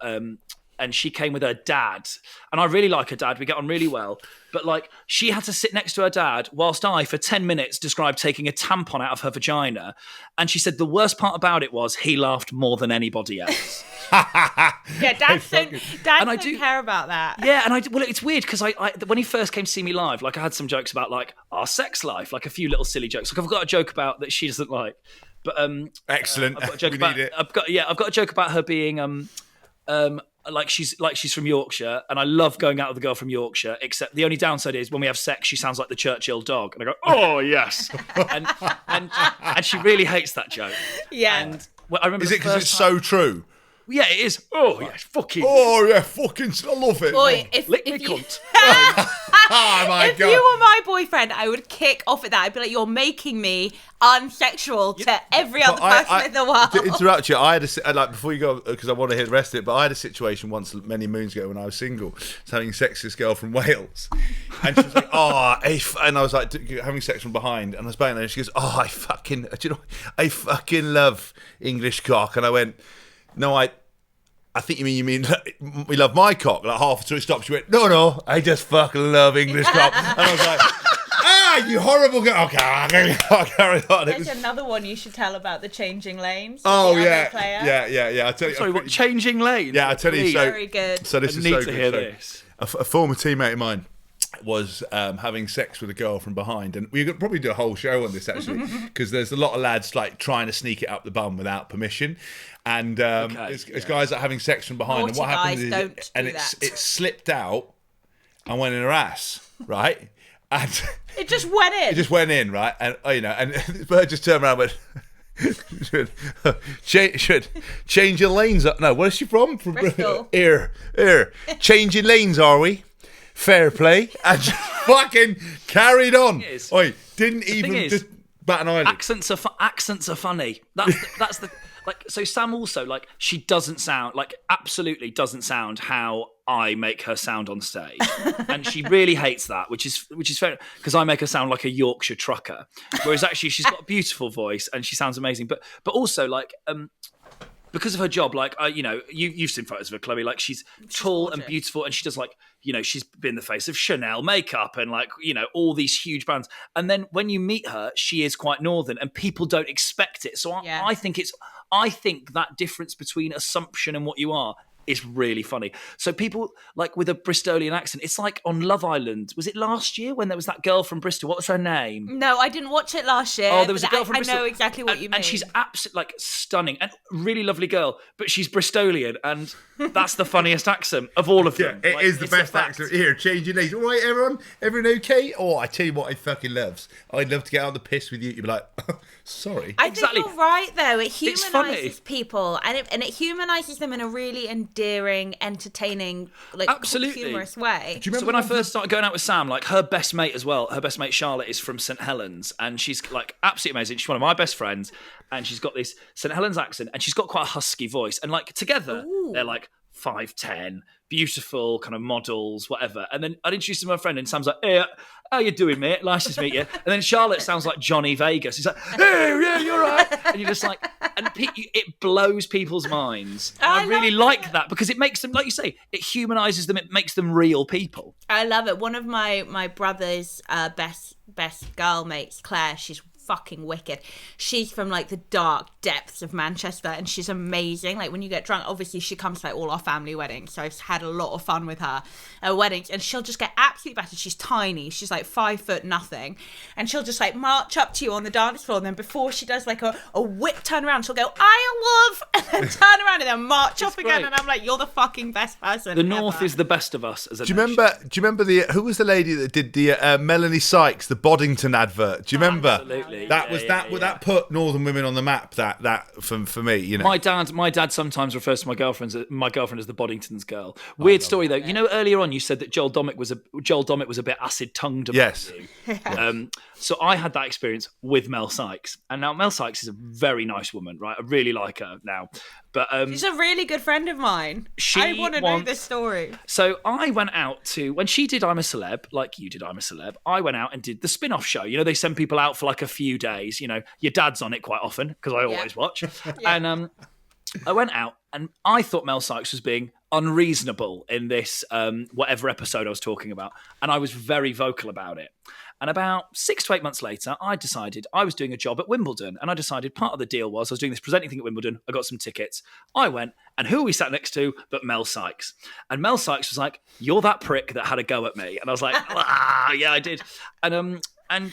and she came with her dad, and I really like her dad, we get on really well, but like, she had to sit next to her dad whilst I, for 10 minutes, described taking a tampon out of her vagina, and she said the worst part about it was he laughed more than anybody else. Yeah, dads don't care about that. Yeah, and it's weird, because I when he first came to see me live, like, I had some jokes about, like, our sex life, like a few little silly jokes. Like, I've got a joke about that she doesn't like, but excellent. I've got a joke about it. I've got a joke about her being like she's from Yorkshire, and I love going out with a girl from Yorkshire, except the only downside is when we have sex, she sounds like the Churchill dog, and I go, "Oh yes," and she really hates that joke. Yeah, and I remember. Is it because it's so true? Yeah, it is. Oh yeah, fucking. Oh yeah, fucking. I love it. Boy, lick me cunt. Oh my if God. you were my boyfriend, I would kick off at that. I'd be like, "You're making me unsexual to every other person in the world." To interrupt you, I had like, before you go, because I want to hear the rest of it, but I had a situation once many moons ago when I was single, having sex with this girl from Wales, and she was like, and I was like, having sex from behind, and I was banging her, and she goes, I fucking love English cock, and I went, "No, I think you mean we love my cock." Like, half through it stopped, she went, No, I just fucking love English cock. And I was like, you horrible girl. Okay, I'll carry on. There's another one you should tell about the changing lanes. Oh yeah. I tell you. Sorry, what, changing lanes? Yeah, I tell you. So, very good. So this I is need so to good. hear this. A former teammate of mine was having sex with a girl from behind, and we could probably do a whole show on this actually, because there's a lot of lads like trying to sneak it up the bum without permission, and it's guys that are having sex from behind. Naughty and what happens guys is, it slipped out and went in her ass, right? And it just went in. It just went in, right? And and the bird just turned around and went, should change your lanes up. No, where's she from? From Bristol. Here. Changing lanes, are we? Fair play. And just fucking carried on. Didn't even just bat an eyelid. Accents are funny. That's the like. So Sam also, like, she doesn't sound like, absolutely doesn't sound how I make her sound on stage, and she really hates that, which is fair, because I make her sound like a Yorkshire trucker, whereas actually she's got a beautiful voice and she sounds amazing. But also, like, because of her job, like, you've seen photos of her, Chloe. Like, she's tall and beautiful, and she does, like, she's been the face of Chanel makeup and, like, all these huge brands. And then when you meet her, she is quite northern, and people don't expect it. So I think that difference between assumption and what you are is really funny. So people, like, with a Bristolian accent, it's like on Love Island. Was it last year when there was that girl from Bristol? What was her name? No, I didn't watch it last year. Oh, there was a girl from I Bristol. I know exactly what you mean. And she's absolutely, like, stunning and really lovely girl, but she's Bristolian, and that's the funniest accent of all of them. It is the best accent. Here, change your names. All right, everyone? Everyone okay? Oh, I tell you what I fucking loves. I'd love to get on the piss with you. You'd be like, sorry. I think you're right, though. It humanises people, and it humanises them in a really endearing, entertaining, like, absolutely humorous way. So when I first started going out with Sam, like, her best mate as well, her best mate Charlotte is from St Helens, and she's, like, absolutely amazing. She's one of my best friends, and she's got this St Helens accent, and she's got quite a husky voice, and, like, together they're like 5'10", beautiful kind of models, whatever. And then I'd introduce to my friend, and Sam's like, "Hey, how you doing, mate? Nice to meet you." And then Charlotte sounds like Johnny Vegas. He's like, "Hey, yeah, you're right." And you're just like, and it blows people's minds. And I really like that because it makes them, like you say, it humanises them. It makes them real people. I love it. One of my brother's best girl mates, Claire, she's fucking wicked. She's from like the dark depths of Manchester, and she's amazing. Like when you get drunk, obviously she comes to like all our family weddings, so I've had a lot of fun with her at weddings, and she'll just get absolutely battered. She's tiny, she's like 5 foot nothing, and she'll just like march up to you on the dance floor, and then before she does like a whip turn around, she'll go, "I love," and then turn around and then march off again. And I'm like, you're the fucking best person. The North is the best of us as a Do you remember who was the lady that did the Melanie Sykes, the Boddington advert? Do you remember? Absolutely. That put Northern women on the map. That for me, you know. My dad sometimes refers to my girlfriend as the Boddington's girl. Weird story though. You know, earlier on you said that Joel Dommett was a bit acid tongued about yes. you. So I had that experience with Mel Sykes, and now Mel Sykes is a very nice woman, right? I really like her now. But she's a really good friend of mine. I want to know this story. So I went out to, when she did I'm a Celeb, like you did I'm a Celeb, I went out and did the spin-off show. You know, they send people out for like a few days. You know, your dad's on it quite often because I always watch. And I went out and I thought Mel Sykes was being unreasonable in this whatever episode I was talking about. And I was very vocal about it. And about 6 to 8 months later, I decided I was doing a job at Wimbledon. And I decided part of the deal was I was doing this presenting thing at Wimbledon. I got some tickets. I went, and who we sat next to but Mel Sykes. And Mel Sykes was like, "You're that prick that had a go at me." And I was like, yeah, I did. And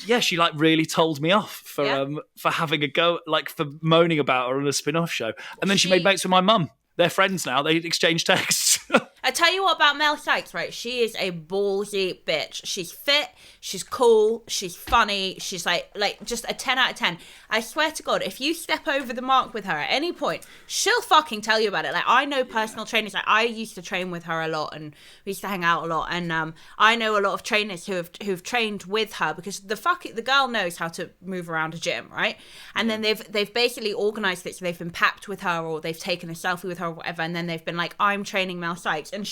yeah, she like really told me off for having a go, like for moaning about her on a spin-off show. And then she made mates with my mum. They're friends now. They exchange texts. I tell you what about Mel Sykes, right? She is a ballsy bitch. She's fit, she's cool, she's funny, she's like just a 10 out of 10. I swear to God, if you step over the mark with her at any point, she'll fucking tell you about it. Like, I know personal trainers. Like, I used to train with her a lot, and we used to hang out a lot. And I know a lot of trainers who've trained with her because the girl knows how to move around a gym, right? And then they've basically organised it so they've been papped with her, or they've taken a selfie with her or whatever, and then they've been like, "I'm training Mel Sykes." And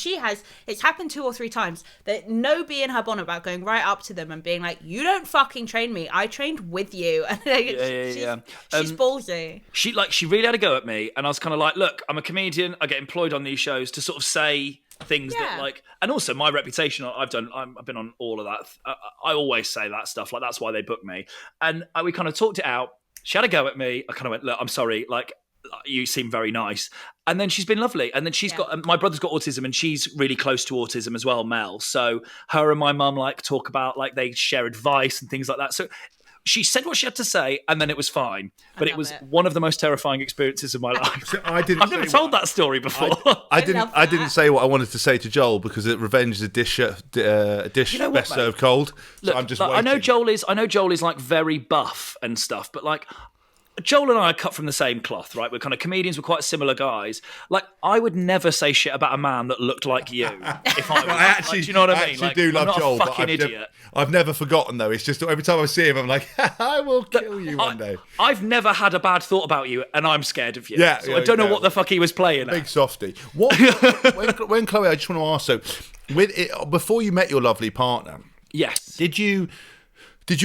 it's happened 2 or 3 times that no bee in her bonnet about going right up to them and being like, "You don't fucking train me. I trained with you." And she's ballsy. She really had a go at me, and I was kind of like, "Look, I'm a comedian. I get employed on these shows to sort of say things that like," and also my reputation. I've been on all of that. I always say that stuff. Like, that's why they book me. And we kind of talked it out. She had a go at me. I kind of went, "Look, I'm sorry. Like, you seem very nice." And then she's been lovely. And then she's got, my brother's got autism, and she's really close to autism as well, Mel. So her and my mum like talk about, like, they share advice and things like that. So she said what she had to say, and then it was fine. But it was one of the most terrifying experices of my life. I've never told that story before. I didn't say what I wanted to say to Joel because revenge is a dish best served cold. Look, so I'm just like, waiting. I know Joel is like very buff and stuff, but like, Joel and I are cut from the same cloth, right? We're kind of comedians. We're quite similar guys. Like, I would never say shit about a man that looked like you. If I was, I actually, like, do you know what I mean? Actually like, do love I'm not Joel, a fucking idiot. I've never forgotten though. It's just every time I see him, I'm like, "I will kill you one day." I've never had a bad thought about you, and I'm scared of you. Yeah, so I don't know what the fuck he was playing. Big softy. What? when Chloe, I just want to ask. So, before you met your lovely partner, yes, did you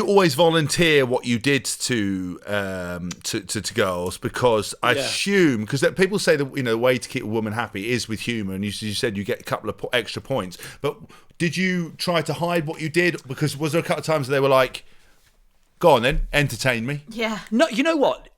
always volunteer what you did to girls? Because I assume, because people say that, you know, the way to keep a woman happy is with humour, and you said you get a couple of extra points. But did you try to hide what you did? Because was there a couple of times they were like, "Go on then, entertain me"? Yeah. No, you know what?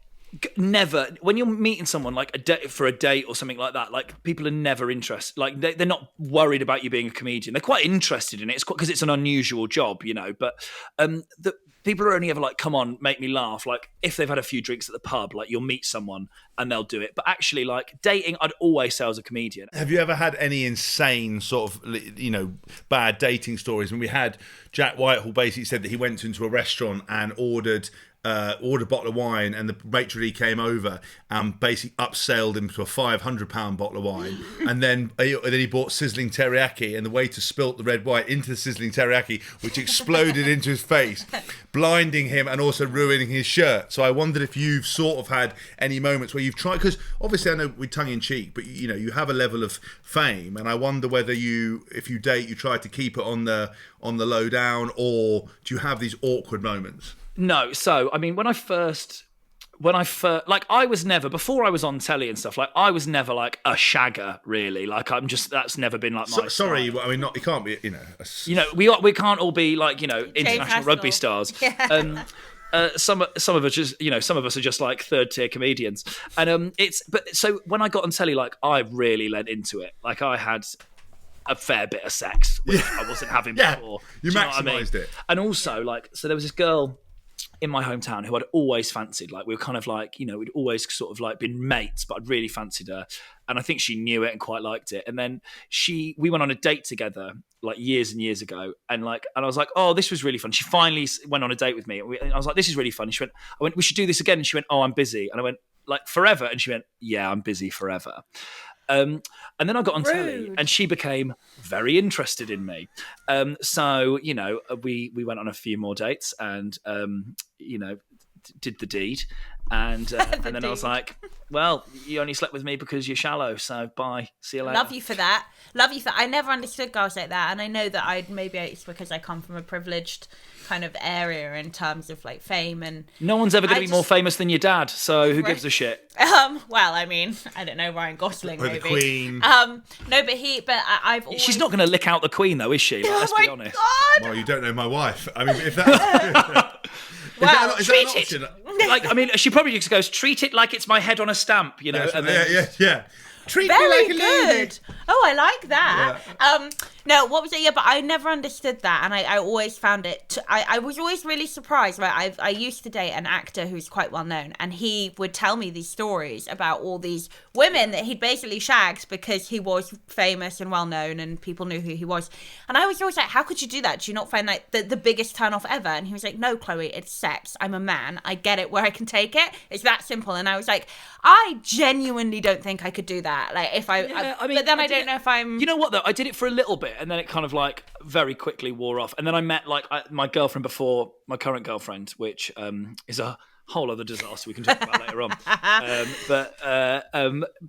Never. When you're meeting someone like for a date or something like that, like, people are never interested. Like, they're not worried about you being a comedian. They're quite interested in it. It's because it's an unusual job, you know. But the people are only ever like, "Come on, make me laugh." Like, if they've had a few drinks at the pub, like, you'll meet someone and they'll do it. But actually, like, dating, I'd always say I was a comedian. Have you ever had any insane sort of, you know, bad dating stories? When we had Jack Whitehall basically said that he went into a restaurant and ordered ordered a bottle of wine, and the maitre d' came over and basically upselled him to a £500 bottle of wine, and then he bought sizzling teriyaki, and the waiter spilt the red wine into the sizzling teriyaki, which exploded into his face, blinding him and also ruining his shirt. So I wondered if you've sort of had any moments where you've tried, because obviously I know we're tongue in cheek, but you have a level of fame, and I wonder whether if you date, you try to keep it on the low down, or do you have these awkward moments? No, so I mean, when I first, like, I was never, before I was on telly and stuff, like, I was never like a shagger, really. Like, that's never been like my sorry, style. I mean, it can't be, we can't all be like, international rugby stars. Yeah. Some of us just, some of us are just like third tier comedians, and so when I got on telly, like, I really lent into it. Like, I had a fair bit of sex, which I wasn't having before. You maximised it. And also, like, so there was this girl in my hometown who I'd always fancied. Like, we were kind of like, we'd always sort of like been mates, but I'd really fancied her, and I think she knew it and quite liked it. And then we went on a date together like years and years ago, and I was like, oh, this was really fun. She finally went on a date with me, and I was like, this is really fun. And I went, we should do this again. And she went, oh, I'm busy. And I went, like, forever? And she went, yeah, I'm busy forever. And then I got on telly, and she became very interested in me. So we went on a few more dates, and did the deed, and then I was like, well, you only slept with me because you're shallow, so bye, see you later. Love you for that. I never understood girls like that, and I know that maybe it's because I come from a privileged kind of area in terms of like fame, and no one's ever going to be more famous than your dad, so who gives a shit? Well, I mean, I don't know, Ryan Gosling, or maybe. the Queen. No, but I've always... She's not going to lick out the Queen, though, is she? Like, let's be honest. God! Well, you don't know my wife. I mean, if that... treat it. Like, I mean, she probably just goes, treat it like it's my head on a stamp, and then... Yeah. Treat Very me like a good. lady. Oh, I like that. Yeah. No, what was it? Yeah, but I never understood that, and I always found it. I was always really surprised. Right, I used to date an actor who's quite well known, and he would tell me these stories about all these women that he'd basically shagged because he was famous and well known, and people knew who he was. And I was always like, how could you do that? Do you not find like the biggest turn off ever? And he was like, no, Chloe, it's sex. I'm a man. I get it where I can take it. It's that simple. And I was like, I genuinely don't think I could do that. Like, if but then I don't know if I'm... You know what, though? I did it for a little bit, and then it kind of like very quickly wore off. And then I met like my girlfriend before, my current girlfriend, which is a whole other disaster we can talk about later on.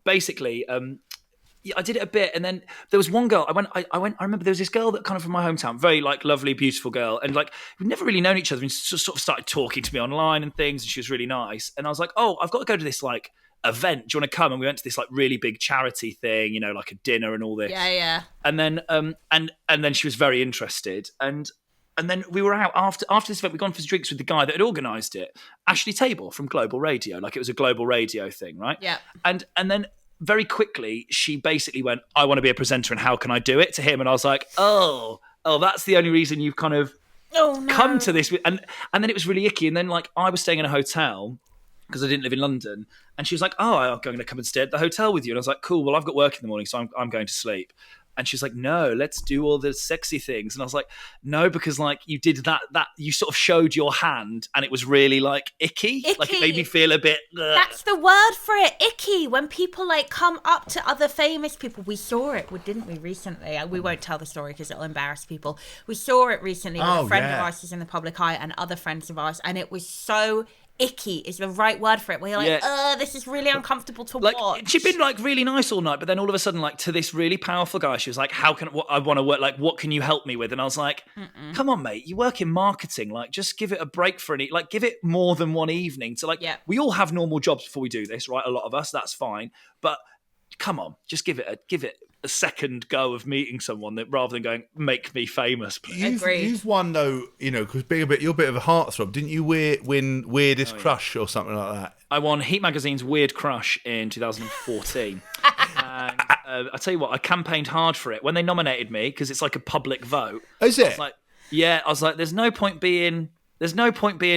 Basically, I did it a bit, and then there was one girl. I remember there was this girl that kind of from my hometown, very like lovely, beautiful girl, and like we'd never really known each other, and she sort of started talking to me online and things, and she was really nice. And I was like, oh, I've got to go to this like event. Do you want to come? And we went to this like really big charity thing, like a dinner and all this. Yeah. And then and then she was very interested, and then we were out after this event. We'd gone for drinks with the guy that had organised it, Ashley Table from Global Radio. Like, it was a Global Radio thing, right? Yeah. And then very quickly she basically went, I want to be a presenter, and how can I do it, to him. And I was like, oh, that's the only reason you've kind of come to this. And then it was really icky. And then like I was staying in a hotel because I didn't live in London, and she was like, oh, I'm going to come and stay at the hotel with you. And I was like, cool, well, I've got work in the morning, so I'm going to sleep. And she's like, no, let's do all the sexy things. And I was like, no, because like you did that you sort of showed your hand, and it was really like icky. Like, it made me feel a bit... Ugh. That's the word for it, icky. When people like come up to other famous people. We saw it, didn't we, recently? We won't tell the story because it'll embarrass people. We saw it recently with a friend of ours who's in the public eye, and other friends of ours, and it was so... icky is the right word for it, where you're like, this is really uncomfortable to watch. She'd been like really nice all night, but then all of a sudden, like, to this really powerful guy, she was like, I want to work, like, what can you help me with? And I was like, come on, mate, you work in marketing, like, just give it a break for give it more than one evening to we all have normal jobs before we do this, right? A lot of us, that's fine, but come on, just give it a second go of meeting someone, that rather than going, make me famous, please. You've won, though, because you're a bit of a heartthrob. Didn't you win Weirdest Crush or something like that? I won Heat Magazine's Weird Crush in 2014. And I tell you what, I campaigned hard for it when they nominated me, because it's like a public vote. Is it? I was like, there's no point being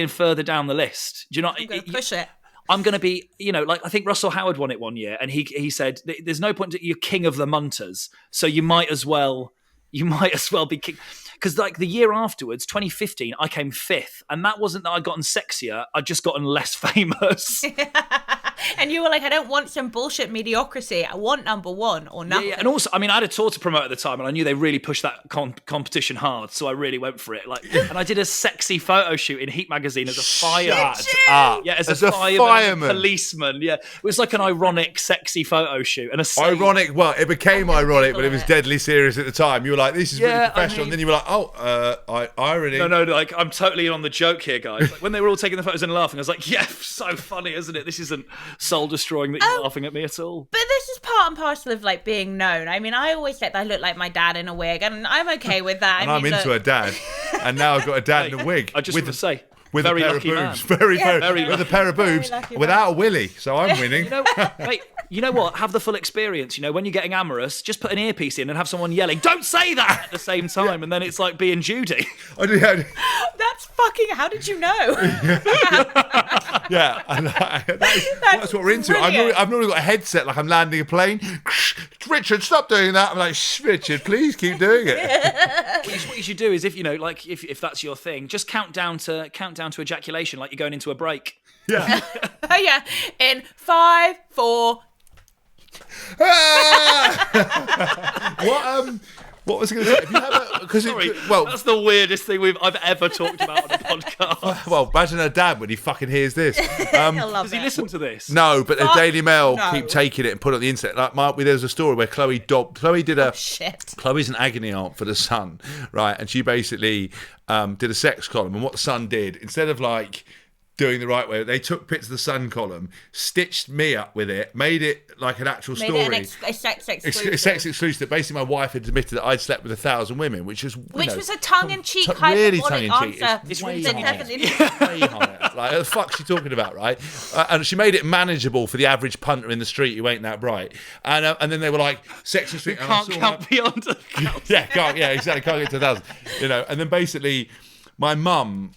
further down the list. Do you know? I'm going to push it. I'm going to be, I think Russell Howard won it one year, and he said, there's no point, you're king of the munters, so you might as well, you might as well be kicked. Because like the year afterwards, 2015, I came 5th. And that wasn't that I'd gotten sexier, I'd just gotten less famous. And you were like, I don't want some bullshit mediocrity. I want number one or nothing. Yeah. And also, I mean, I had a tour to promote at the time, and I knew they really pushed that competition hard, so I really went for it. Like, and I did a sexy photo shoot in Heat magazine as a fireman. Yeah, as a fireman, a policeman. Yeah, it was like an ironic, sexy photo shoot. And ironic. Well, it became ironic, but it was deadly serious at the time. You were like, "This is really professional," and then you were like, "Oh, irony." No, like I'm totally on the joke here, guys. Like, when they were all taking the photos and laughing, I was like, "Yeah, so funny, isn't it? This isn't soul destroying that you're laughing at me at all." But this is part and parcel of like being known. I mean, I always said I look like my dad in a wig, and I'm okay with that. And I'm into a dad, and now I've got a dad in a wig. I just want to say, with very a pair lucky of man. boobs, very with a pair of boobs, without a willy. So I'm winning. Mate, you know what? Have the full experience. You know, when you're getting amorous, just put an earpiece in and have someone yelling, "Don't say that!" at the same time, and then it's like being Judy. That's fucking. How did you know? Yeah, and that's what we're into. I've normally got a headset like I'm landing a plane. Richard, stop doing that. I'm like, Richard, please keep doing it. What you should do is, if you know, like if that's your thing, just count down to ejaculation, like you're going into a break. Yeah. Oh yeah. In 5, 4. What was I going to say? Have you had That's the weirdest thing I've ever talked about on a podcast. Well, imagine her dad when he fucking hears this. Does he listen to this? No, but the Daily Mail keep taking it and put it on the internet. Like there's a story where Chloe did a. Shit. Chloe's an agony aunt for the Sun, right? And she basically did a sex column. And what the Sun did, instead of like doing the right way, they took bits of the Sun column, stitched me up with it, made it like an actual story. Made it a sex exclusive. A sex exclusive. Basically, my wife had admitted that I'd slept with 1,000 women, which was a tongue-in-cheek, really hyperbolic tongue-in-cheek. answer. It's way higher. Like, the fuck's she talking about, right? And she made it manageable for the average punter in the street who ain't that bright. And then they were like, sex and street. Can't count beyond 1,000. Yeah, exactly. Can't get to 1,000. You know, and then basically, my mum.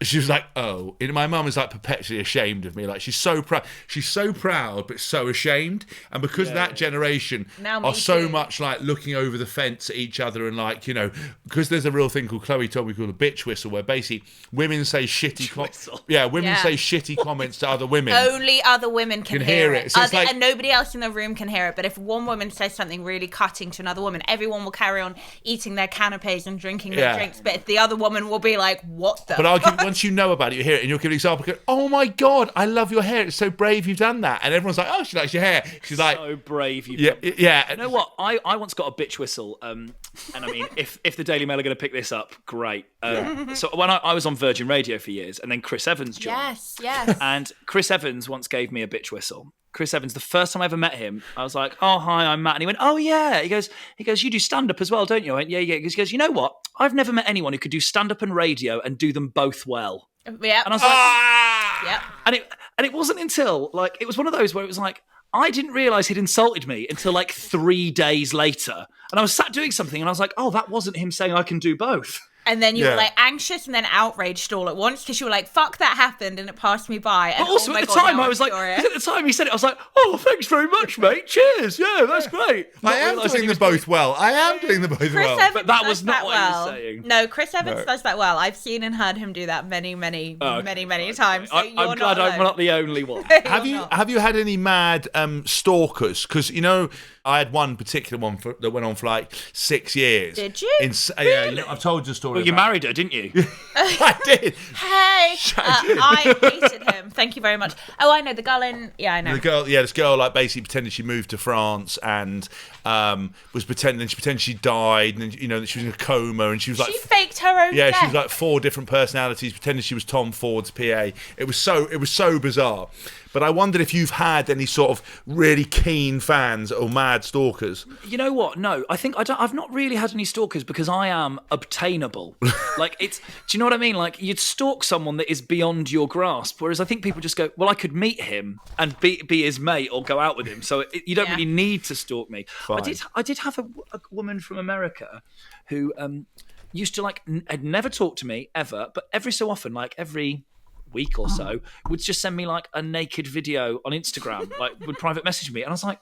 She was like, oh, my mum is like perpetually ashamed of me. Like she's so proud, but so ashamed. And because that generation are so much like looking over the fence at each other and like, you know, because there's a real thing called Chloe told me called a bitch whistle, where basically women say shitty say shitty comments to other women. Only other women can hear it. So and nobody else in the room can hear it. But if one woman says something really cutting to another woman, everyone will carry on eating their canapes and drinking their drinks. But if the other woman will be like, what the once you know about it, you hear it, and you'll give an example. Go, oh my god, I love your hair. It's so brave you've done that. And everyone's like, oh, she likes your hair. She's like, so brave you've done that. Yeah. You know what? I once got a bitch whistle. And I mean, if the Daily Mail are going to pick this up, great. So when I was on Virgin Radio for years, and then Chris Evans joined. Yes. And Chris Evans once gave me a bitch whistle. Chris Evans, the first time I ever met him, I was like, oh, hi, I'm Matt. And he went, oh, yeah. He goes, you do stand-up as well, don't you? I went, yeah. He goes, you know what? I've never met anyone who could do stand-up and radio and do them both well. Yeah. And I was like, and it wasn't until, like, it was one of those where it was like, I didn't realise he'd insulted me until like 3 days later. And I was sat doing something and I was like, oh, that wasn't him saying I can do both. And then you were like anxious and then outraged all at once because you were like, fuck, that happened and it passed me by. And but also at the time, I was like, at the time he said it, I was like, oh, thanks very much, mate. Cheers. Yeah, that's great. I am doing them both well. But that was not what he was saying. No, Chris Evans does that well. I've seen and heard him do that many times. So I'm glad I'm not the only one. Have you had any mad stalkers? Because, you know, I had one particular one that went on for like 6 years. Did you? Really? Yeah, you know, I've told you the story. Well, you married her, didn't you? I did. Hey, I hated him. Thank you very much. Oh, I know the girl in. Yeah, I know. This girl like basically pretended she moved to France and was pretending. She pretended she died, and then, you know, that she was in a coma, and she was like, she faked her own death. She was like 4 different personalities, pretending she was Tom Ford's PA. It was so bizarre. But I wondered if you've had any sort of really keen fans or mad stalkers. You know what? No, I think I've not really had any stalkers because I am obtainable. Like do you know what I mean? Like you'd stalk someone that is beyond your grasp, whereas I think people just go, well, I could meet him and be his mate or go out with him, so you don't really need to stalk me. Fine. I did have a woman from America who used to had never talked to me ever, but every so often, like every week or so, would just send me like a naked video on Instagram, like would private message me, and I was like,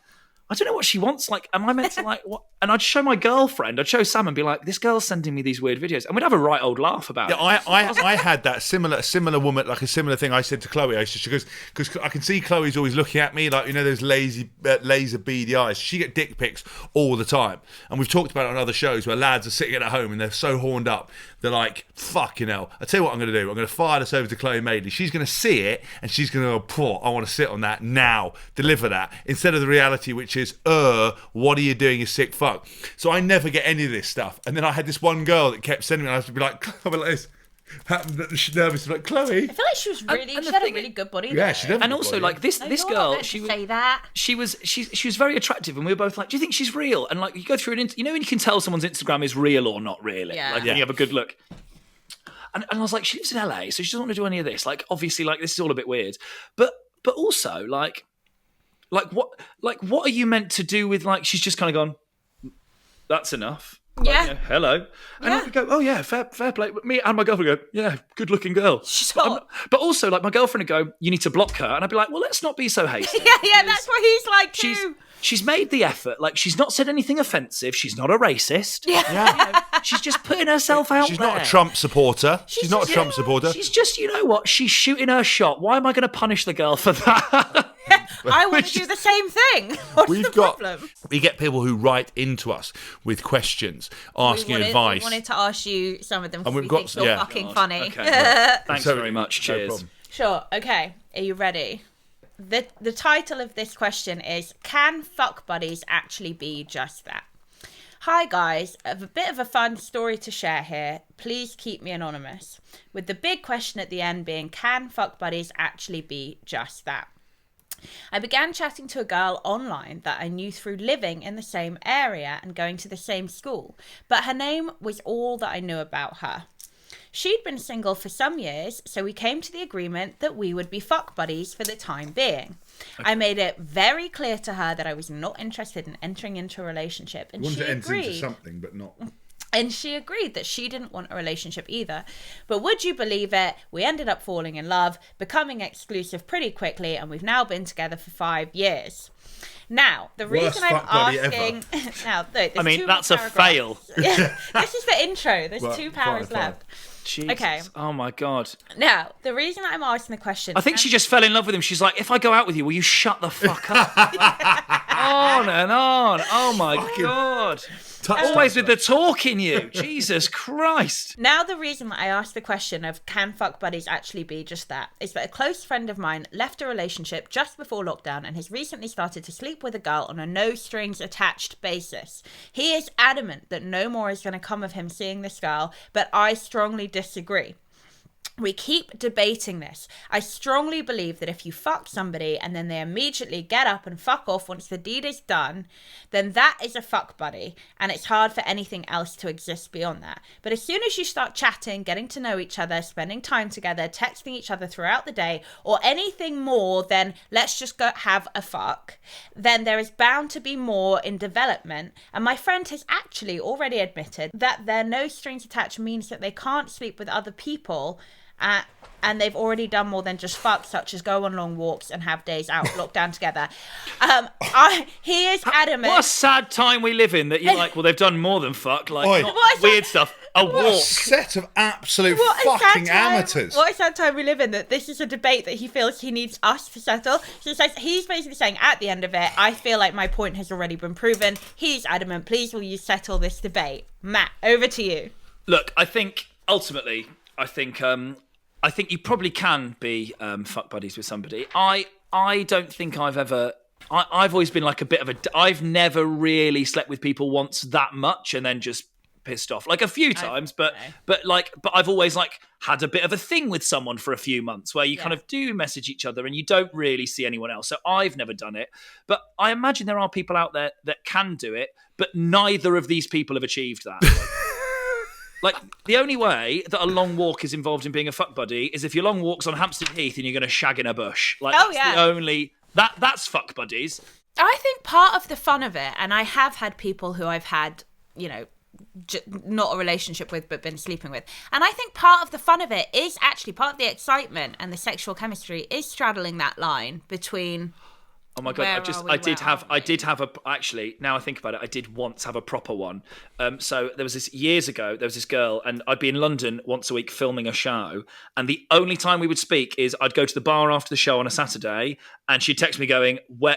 I don't know what she wants. Like, am I meant to like what? And I'd show my girlfriend, I'd show Sam and be like, this girl's sending me these weird videos. And we'd have a right old laugh about it. I had that similar woman, like a similar thing I said to Chloe. She goes, because I can see Chloe's always looking at me, like, you know, those laser beady eyes. She get dick pics all the time. And we've talked about it on other shows where lads are sitting at home and they're so horned up. They're like, fucking hell. I tell you what I'm going to do. I'm going to fire this over to Chloe Madeley. She's going to see it and she's going to go, poor, I want to sit on that now. Deliver that. Instead of the reality, which is, what are you doing, you sick fuck? So I never get any of this stuff. And then I had this one girl that kept sending me, and I used to be like, this. She's nervous, like, Chloe. I feel like she was really, she had a really good body. Yeah, she did. And also, like, this girl, she was very attractive, and we were both like, do you think she's real? And like, you go through you know when you can tell someone's Instagram is real or not really, like when you have a good look. And I was like, she lives in LA, so she doesn't want to do any of this. Like, obviously, like, this is all a bit weird, but also, like what are you meant to do with, like, she's just kind of gone, that's enough. Like, Yeah. you know, hello. And I would go, oh yeah, fair play. Me and my girlfriend would go, yeah, good looking girl. But also, like, my girlfriend would go, you need to block her. And I'd be like, well, let's not be so hasty. yeah, that's what he's like too. She's made the effort. Like, she's not said anything offensive. She's not a racist. Yeah. You know, she's just putting herself out She's there. not a Trump supporter. She's not a Trump supporter. She's just, you know what? She's shooting her shot. Why am I going to punish the girl for that? I want to do the same thing. What's the problem? We get people who write into us with questions, asking advice. We wanted to ask you some of them because we got, think you're fucking funny. Okay. Thanks very much. Cheers. Sure. Okay. Are you ready? The title of this question is, can fuck buddies actually be just that? Hi guys, I have a bit of a fun story to share here. Please keep me anonymous. With the big question at the end being, can fuck buddies actually be just that? I began chatting to a girl online that I knew through living in the same area and going to the same school, but her name was all that I knew about her. She'd been single for some years, so we came to the agreement that we would be fuck buddies for the time being. I made it very clear to her that I was not interested in entering into a relationship, and she agreed. Into something, but not. And she agreed that she didn't want a relationship either. But would you believe it? We ended up falling in love, becoming exclusive pretty quickly, and we've now been together for 5 years. Now, the reason I'm asking... Now, look, I mean, that's a fail. This is the intro. There's 2 powers left. Jesus. Okay. Oh my God. Now, the reason I'm asking the question... I think she just fell in love with him. She's like, if I go out with you, will you shut the fuck up? On and on. Oh my God. Always with the talk in you. Jesus Christ. Now, the reason that I asked the question of can fuck buddies actually be just that is that a close friend of mine left a relationship just before lockdown and has recently started to sleep with a girl on a no strings attached basis. He is adamant that no more is going to come of him seeing this girl, but I strongly disagree. We keep debating this. I strongly believe that if you fuck somebody and then they immediately get up and fuck off once the deed is done, then that is a fuck buddy, and it's hard for anything else to exist beyond that. But as soon as you start chatting, getting to know each other, spending time together, texting each other throughout the day, or anything more than let's just go have a fuck, then there is bound to be more in development. And my friend has actually already admitted that their no strings attached means that they can't sleep with other people, and they've already done more than just fuck, such as go on long walks and have days out locked down together. He is adamant. What a sad time we live in that you're like, well, they've done more than fuck, like not weird stuff. A walk. A set of absolute fucking amateurs. What a sad time we live in that this is a debate that he feels he needs us to settle. So he's basically saying at the end of it, I feel like my point has already been proven. He's adamant. Please, will you settle this debate? Matt, over to you. Look, I think ultimately, I think you probably can be fuck buddies with somebody. I don't think I've ever... I've always been like a bit of a... I've never really slept with people once that much and then just pissed off. Like a few times, but I've always like had a bit of a thing with someone for a few months where you kind of do message each other and you don't really see anyone else. So I've never done it. But I imagine there are people out there that can do it, but neither of these people have achieved that. Like, the only way that a long walk is involved in being a fuck buddy is if your long walk's on Hampstead Heath and you're going to shag in a bush. Like, the only... That's fuck buddies. I think part of the fun of it, and I have had people who I've had, you know, not a relationship with, but been sleeping with. And I think part of the fun of it is actually part of the excitement and the sexual chemistry is straddling that line between Oh my god! I did have a. Actually, now I think about it, I did once have a proper one. So there was this years ago. There was this girl, and I'd be in London once a week filming a show. And the only time we would speak is I'd go to the bar after the show on a Saturday, and she'd text me going, "Where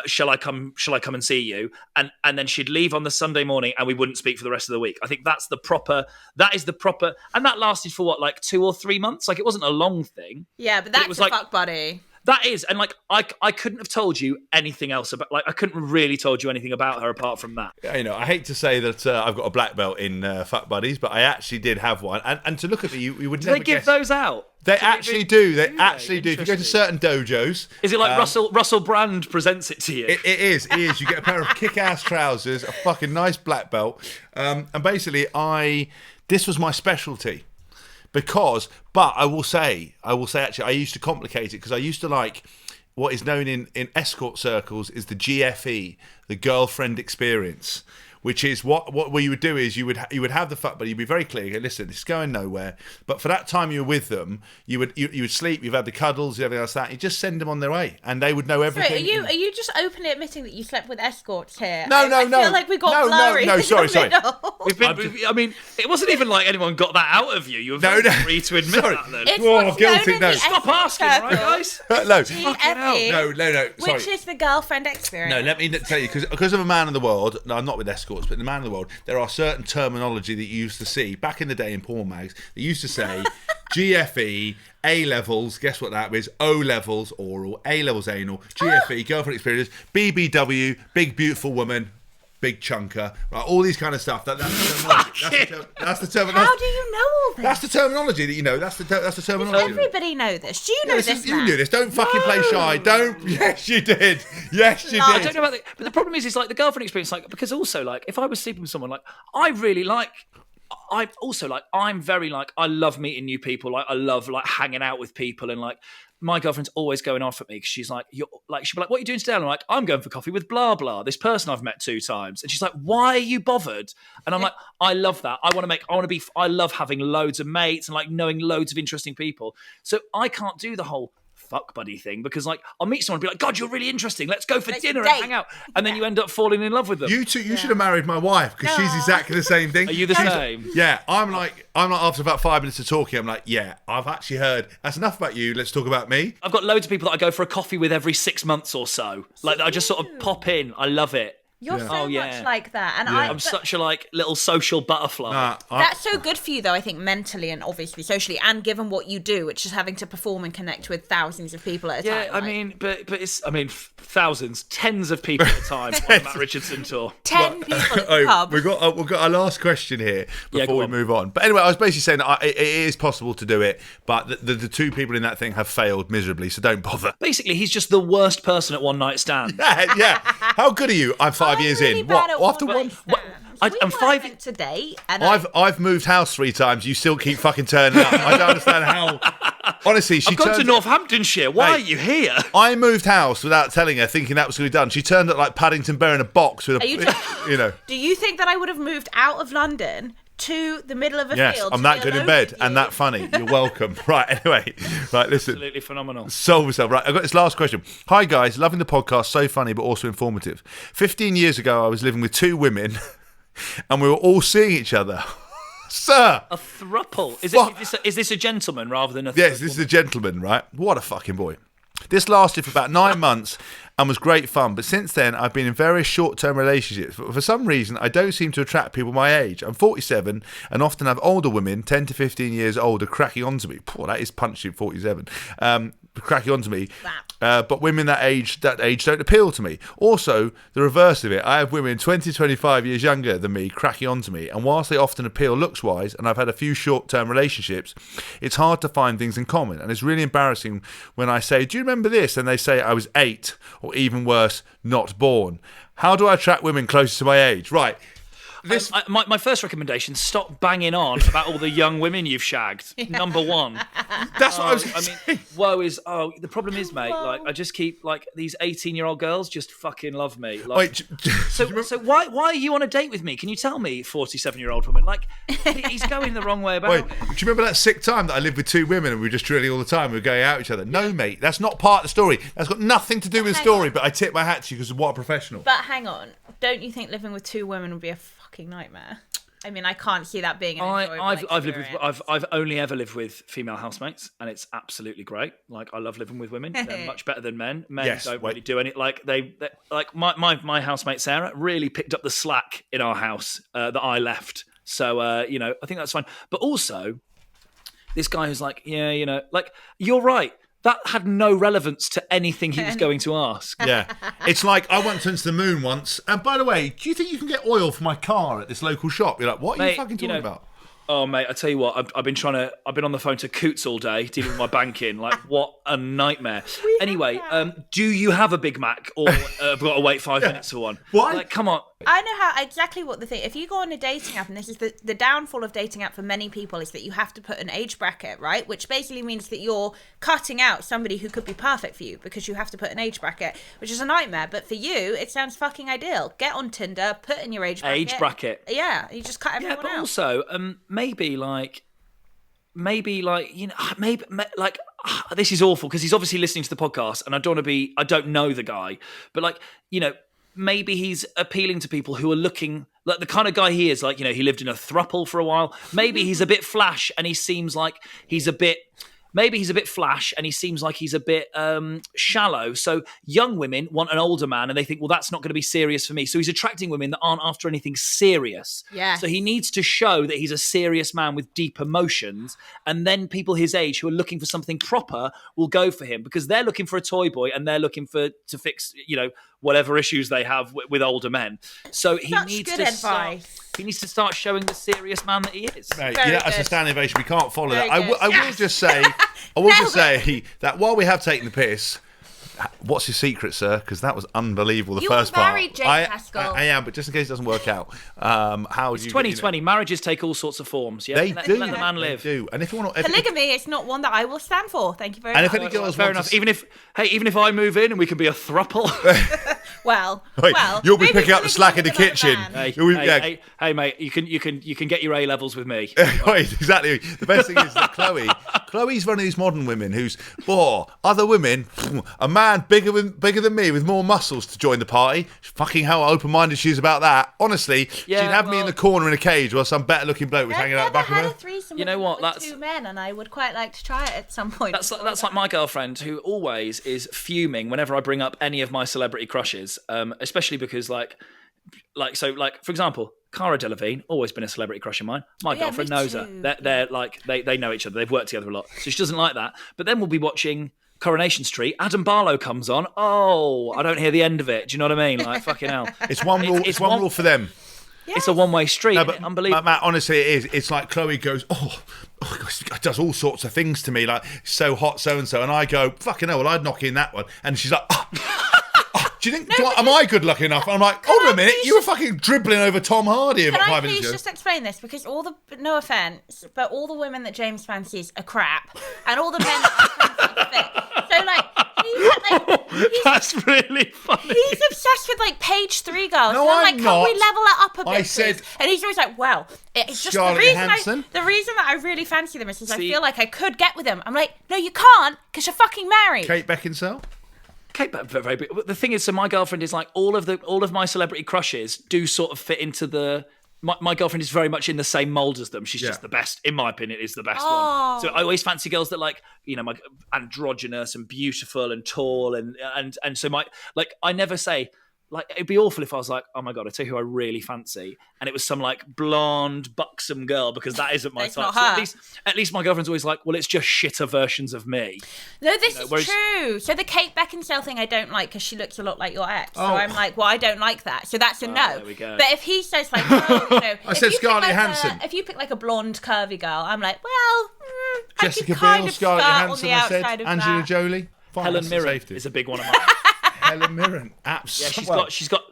shall I come? Shall I come and see you?" And then she'd leave on the Sunday morning, and we wouldn't speak for the rest of the week. I think that's the proper. That is the proper, and that lasted for what, like 2 or 3 months. Like it wasn't a long thing. Yeah, but that's a fuck buddy. That is, and like I couldn't have told you anything else about. Like I couldn't really told you anything about her apart from that. You know, I hate to say that I've got a black belt in fuck buddies, but I actually did have one. And to look at me, you would never. They give those out. They actually do. They actually do. If you go to certain dojos, is it like Russell Brand presents it to you? It is. It is. You get a pair of kick-ass trousers, a fucking nice black belt, and basically, this was my specialty. But I will say, actually, I used to complicate it because I used to like what is known in escort circles is the GFE, the girlfriend experience, which is what you would do is you would have the fuck, but you'd be very clear. Okay, listen, this is going nowhere. But for that time you were with them, you would sleep, you've had the cuddles, everything else that. You just send them on their way, and they would know everything. Are you just openly admitting that you slept with escorts here? No. I feel like we got blurry. No, sorry. I mean, it wasn't even like anyone got that out of you. You were very free to admit that. Then it's what's guilty. known in the Stop asking, right, guys? No. GFE, No. Sorry. Which is the girlfriend experience. No, let me tell you, because I'm a man of the world. No, I'm not with escorts, but in the man of the world, there are certain terminology that you used to see back in the day in porn mags. They used to say GFE, A levels. Guess what that is? O levels oral, A levels anal, GFE girlfriend experience, BBW, big beautiful woman. Big chunker, right? All these kind of stuff. That's the terminology. How do you know all this? That's the terminology that you know. That's the terminology. Does everybody know this? Do you know this? You knew this. Don't fucking play shy. Don't. Yes, you did. Yes, you did. I don't know about but the problem is like the girlfriend experience. Like because also like if I was sleeping with someone, like I really like. I'm very like I love meeting new people. Like I love like hanging out with people and like. My girlfriend's always going off at me because she's like, she'll be like, what are you doing today? And I'm like, I'm going for coffee with blah, blah, this person I've met 2 times. And she's like, why are you bothered? And I'm like, I love that. I love having loads of mates and like knowing loads of interesting people. So I can't do the whole fuck buddy thing because like I'll meet someone and be like, God, you're really interesting. Let's go for dinner and hang out. And then you end up falling in love with them. You should have married my wife because she's exactly the same thing. Are you the same? Yeah, I'm like after about 5 minutes of talking, I'm like, yeah, I've actually heard that's enough about you. Let's talk about me. I've got loads of people that I go for a coffee with every 6 months or so. Like I just sort of pop in. I love it. You're so much like that. And I'm such a like little social butterfly. That's so good for you though, I think, mentally and obviously socially, and given what you do, which is having to perform and connect with thousands of people at a time. Yeah, I mean, but it's thousands, tens of people at a time on the Matt Richardson tour. 10 people at the pub. We've got our last question here before we move on. But anyway, I was basically saying that it is possible to do it, but the 2 people in that thing have failed miserably, so don't bother. Basically, he's just the worst person at one night stand. Yeah. How good are you? I'm 5 years really in. What? After one? I'm 5 to date. And I've moved house 3 times. You still keep fucking turning up. I don't understand how. Honestly, I've gone to Northamptonshire. Why are you here? I moved house without telling her, thinking that was going to be done. She turned up like Paddington Bear in a box with Do you think that I would have moved out of London to the middle of a field? Yes, I'm that good in bed and that funny. You're welcome. Right, anyway. Right, listen. Absolutely phenomenal. Solve yourself. Right, I've got this last question. Hi, guys. Loving the podcast. So funny, but also informative. 15 years ago, I was living with 2 women and we were all seeing each other. Sir! A throuple. Is this a gentleman rather than a throuple? Yes, this is a gentleman, right? What a fucking boy. This lasted for about 9 months and was great fun, but since then I've been in various short-term relationships. But for some reason, I don't seem to attract people my age. I'm 47 and often have older women, 10 to 15 years older, cracking onto me. Poor, that is punchy, 47. Cracking onto me. But women that age don't appeal to me. Also, the reverse of it, I have women 20 to 25 years younger than me cracking onto me, and whilst they often appeal looks-wise, and I've had a few short-term relationships, it's hard to find things in common, and it's really embarrassing when I say, do you remember this? And they say I was 8, or even worse, not born. How do I attract women closer to my age? Right. my first recommendation: stop banging on about all the young women you've shagged. Number one. That's what I was. The problem is, mate. Like, I just keep like these 18-year-old girls just fucking love me. Like, Wait, so why are you on a date with me? Can you tell me, 47-year-old woman? Like, he's going the wrong way about. Wait, do you remember that sick time that I lived with two women and we were just drilling all the time? We were going out each other. No, mate, that's not part of the story. That's got nothing to do with the story. But I tip my hat to you because what a professional. But hang on, don't you think living with two women would be a fucking nightmare? I mean, I can't see that being an enjoyable I've only ever lived with female housemates, and it's absolutely great. Like, I love living with women; they're much better than men. Men don't really do any. Like they like my housemate Sarah really picked up the slack in our house that I left. So I think that's fine. But also, this guy who's like, like, you're right. That had no relevance to anything he was going to ask. Yeah. It's like, I went to the moon once, and by the way, do you think you can get oil for my car at this local shop? You're like, what are you fucking talking about? Oh, mate, I tell you what, I've been on the phone to Coots all day dealing with my banking. Like, what a nightmare. Anyway, do you have a Big Mac, or I've got to wait 5 minutes for one? What? Like, come on. I know exactly what the thing. If you go on a dating app, and this is the downfall of dating app for many people, is that you have to put an age bracket, right? Which basically means that you're cutting out somebody who could be perfect for you because you have to put an age bracket, which is a nightmare. But for you, it sounds fucking ideal. Get on Tinder, put in your age bracket. Age bracket. Yeah, you just cut everyone out. Yeah, but also, maybe this is awful because he's obviously listening to the podcast, and I don't know the guy, but like, maybe he's appealing to people who are looking like the kind of guy he is. Like, he lived in a throuple for a while. Maybe he's a bit flash, and he seems like he's a bit. Maybe he's a bit flash, and he seems like he's a bit shallow. So young women want an older man, and they think, well, that's not going to be serious for me. So he's attracting women that aren't after anything serious. Yeah. So he needs to show that he's a serious man with deep emotions, and then people his age who are looking for something proper will go for him because they're looking for a toy boy and they're looking to fix, whatever issues they have with older men. So he needs to start showing the serious man that he is. Mate, that's a standing ovation. We can't follow that. I will just say that while we have taken the piss, what's your secret, sir? Because that was unbelievable. The first part. You're married, James Haskell. I am, but just in case it doesn't work out, how do you? 2020. Marriages take all sorts of forms. Yeah, they do. Let the man live. They do. And if you want, polygamy is not one that I will stand for. Thank you very much. And if any girls fair enough. Even if I move in and we can be a thruple. You'll be picking up the slack in the kitchen. Hey, mate, you can get your A levels with me. Right, exactly. The best thing is that Chloe's one of these modern women who's other women, a man bigger than me with more muscles to join the party. Fucking how open-minded she is about that. Honestly, she'd have me in the corner in a cage while some better-looking bloke was hanging out the back of her. I had a threesome with two men, and I would quite like to try it at some point. That's like my girlfriend, who always is fuming whenever I bring up any of my celebrity crushes, especially because for example, Cara Delevingne, always been a celebrity crush of mine. My girlfriend knows her. They're like they know each other. They've worked together a lot, so she doesn't like that. But then we'll be watching Coronation Street. Adam Barlow comes on. Oh, I don't hear the end of it. Do you know what I mean? Like, fucking hell. It's one rule. It's one rule for them. Yes. It's a one-way street. No, but unbelievable. Matt, honestly, it is. It's like Chloe goes, oh gosh, it does all sorts of things to me, like so hot, so and so, and I go, fucking hell, well, I'd knock in that one, and she's like, do you think? Am I good looking enough? And I'm like, hold on a minute, you were fucking dribbling over Tom Hardy about 5 minutes ago. Can I please just explain this? Because no offense, but all the women that James fancies are crap, and all the men that he fancies are fit. So that's really funny. He's obsessed with page 3 girls. No, I'm not. Can we level it up a bit? I said, please? And he's always like, well, it's just Scarlett Johansson. the reason that I really fancy them is I feel like I could get with them. I'm like, no, you can't, because you're fucking married. Kate Beckinsale. Very big. The thing is, so my girlfriend is like all of my celebrity crushes do sort of fit into the. My girlfriend is very much in the same mould as them. She's just the best, in my opinion, is the best one. So I always fancy girls that my androgynous and beautiful and tall and so I never say. It'd be awful if I was like, oh my God, I tell you who I really fancy. And it was some blonde, buxom girl, because that isn't my type. So at least my girlfriend's always like, well, it's just shitter versions of me. No, this is true. So the Kate Beckinsale thing I don't like because she looks a lot like your ex. So I'm like, well, I don't like that. So that's a no. There we go. But if he says I said Scarlett Johansson. If you pick a blonde, curvy girl, I'm like, well, Jessica I could kind Biel, of Scarlett Johansson, I said. Angela Jolie. Helen Mirren is a big one of mine. Helen Mirren, absolutely. Yeah, she's got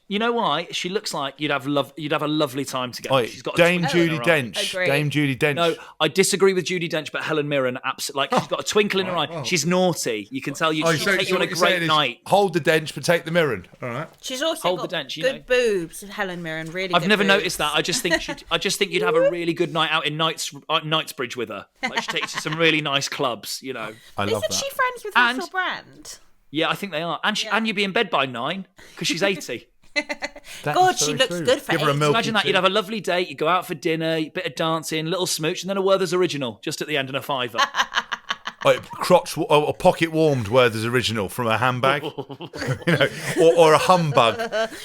You know why? She looks like you'd have a lovely time together. Oi, She's got Dame a Judi twinkle in her eye. Dench. Agree. Dame Judi Dench. No, I disagree with Judi Dench, but Helen Mirren, absolutely, like she's got a twinkle in her eye. She's naughty. You can tell she'll take you on a what you're saying great is night. Hold the Dench, but take the Mirren. All right. She's also Hold got the dent, you good know. boobs, Helen Mirren. Really, I've good never boobs. noticed that. I just think you'd have a really good night out in Knightsbridge with her. Like she takes you to some really nice clubs, you know. I love Isn't that. she friends with And- Russell Brand? Yeah, I think they are. And you'd be in bed by 9 because she's 80. God, she looks good for Give her a 80. milky Imagine that. tea. You'd have a lovely date. You go out for dinner, a bit of dancing, little smooch, and then a Werther's Original just at the end and a fiver. Crotch or pocket warmed Werther's Original from a handbag, or a humbug.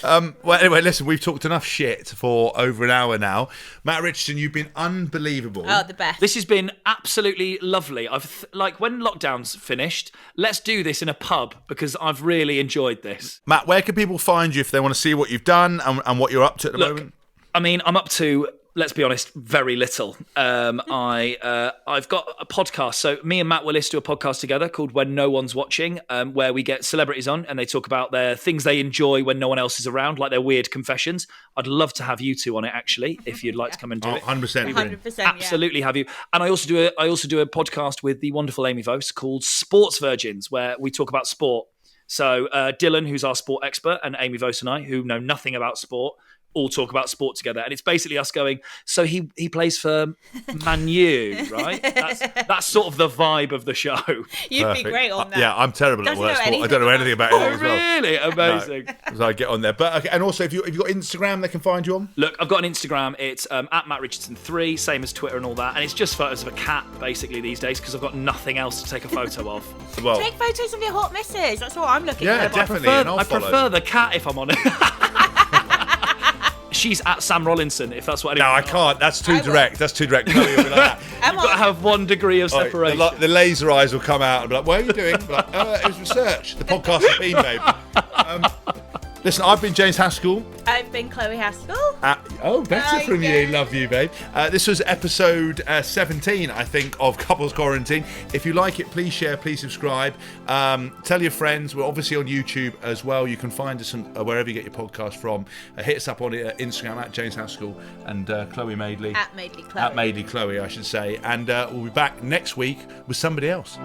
Well, anyway, listen, we've talked enough shit for over an hour now. Matt Richardson, you've been unbelievable. Oh, the best. This has been absolutely lovely. Like when lockdown's finished, let's do this in a pub because I've really enjoyed this. Matt, where can people find you if they want to see what you've done and what you're up to at the moment? I mean, I'm up to, let's be honest, very little. I've got a podcast. So me and Matt Willis do a podcast together called When No One's Watching, where we get celebrities on and they talk about their things they enjoy when no one else is around, like their weird confessions. I'd love to have you two on it, actually, if you'd like to come and do it. 100%. 100%. Absolutely have you. And I also do a podcast with the wonderful Amy Vose called Sports Virgins, where we talk about sport. So Dylan, who's our sport expert, and Amy Vose and I, who know nothing about sport, all talk about sport together, and it's basically us going, so he plays for Man U, right? That's sort of the vibe of the show. You'd Perfect. be great on that. Yeah, I'm terrible Doesn't at know word sport. I anything don't know about anything about sport. it as well. Really amazing. So I get on there. But okay, and also, if you've got Instagram, they can find you on. Look, I've got an Instagram. It's at Matt Richardson 3, same as Twitter and all that, and it's just photos of a cat basically these days because I've got nothing else to take a photo of. Well, Take photos of your hot misses. That's what I'm looking Yeah, for. definitely. and I'll I follow. prefer the cat if I'm honest. She's at Sam Rollinson, if that's what No, anyone I can't. That's too will. direct. That's too direct. Chloe will be like that. Am You've got to I? have 1 degree of Like, separation. the laser eyes will come out and be like, "What are you doing?" Be like, it was research. The podcast has been, babe. Listen, I've been James Haskell. I've been Chloe Haskell. Better from you. Okay. Love you, babe. This was episode 17, I think, of Couples Quarantine. If you like it, please share, please subscribe. Tell your friends. We're obviously on YouTube as well. You can find us on, wherever you get your podcast from. Hit us up on Instagram at James Haskell and Chloe Madeley. At Madeley Chloe. At Madeley Chloe, I should say. And we'll be back next week with somebody else.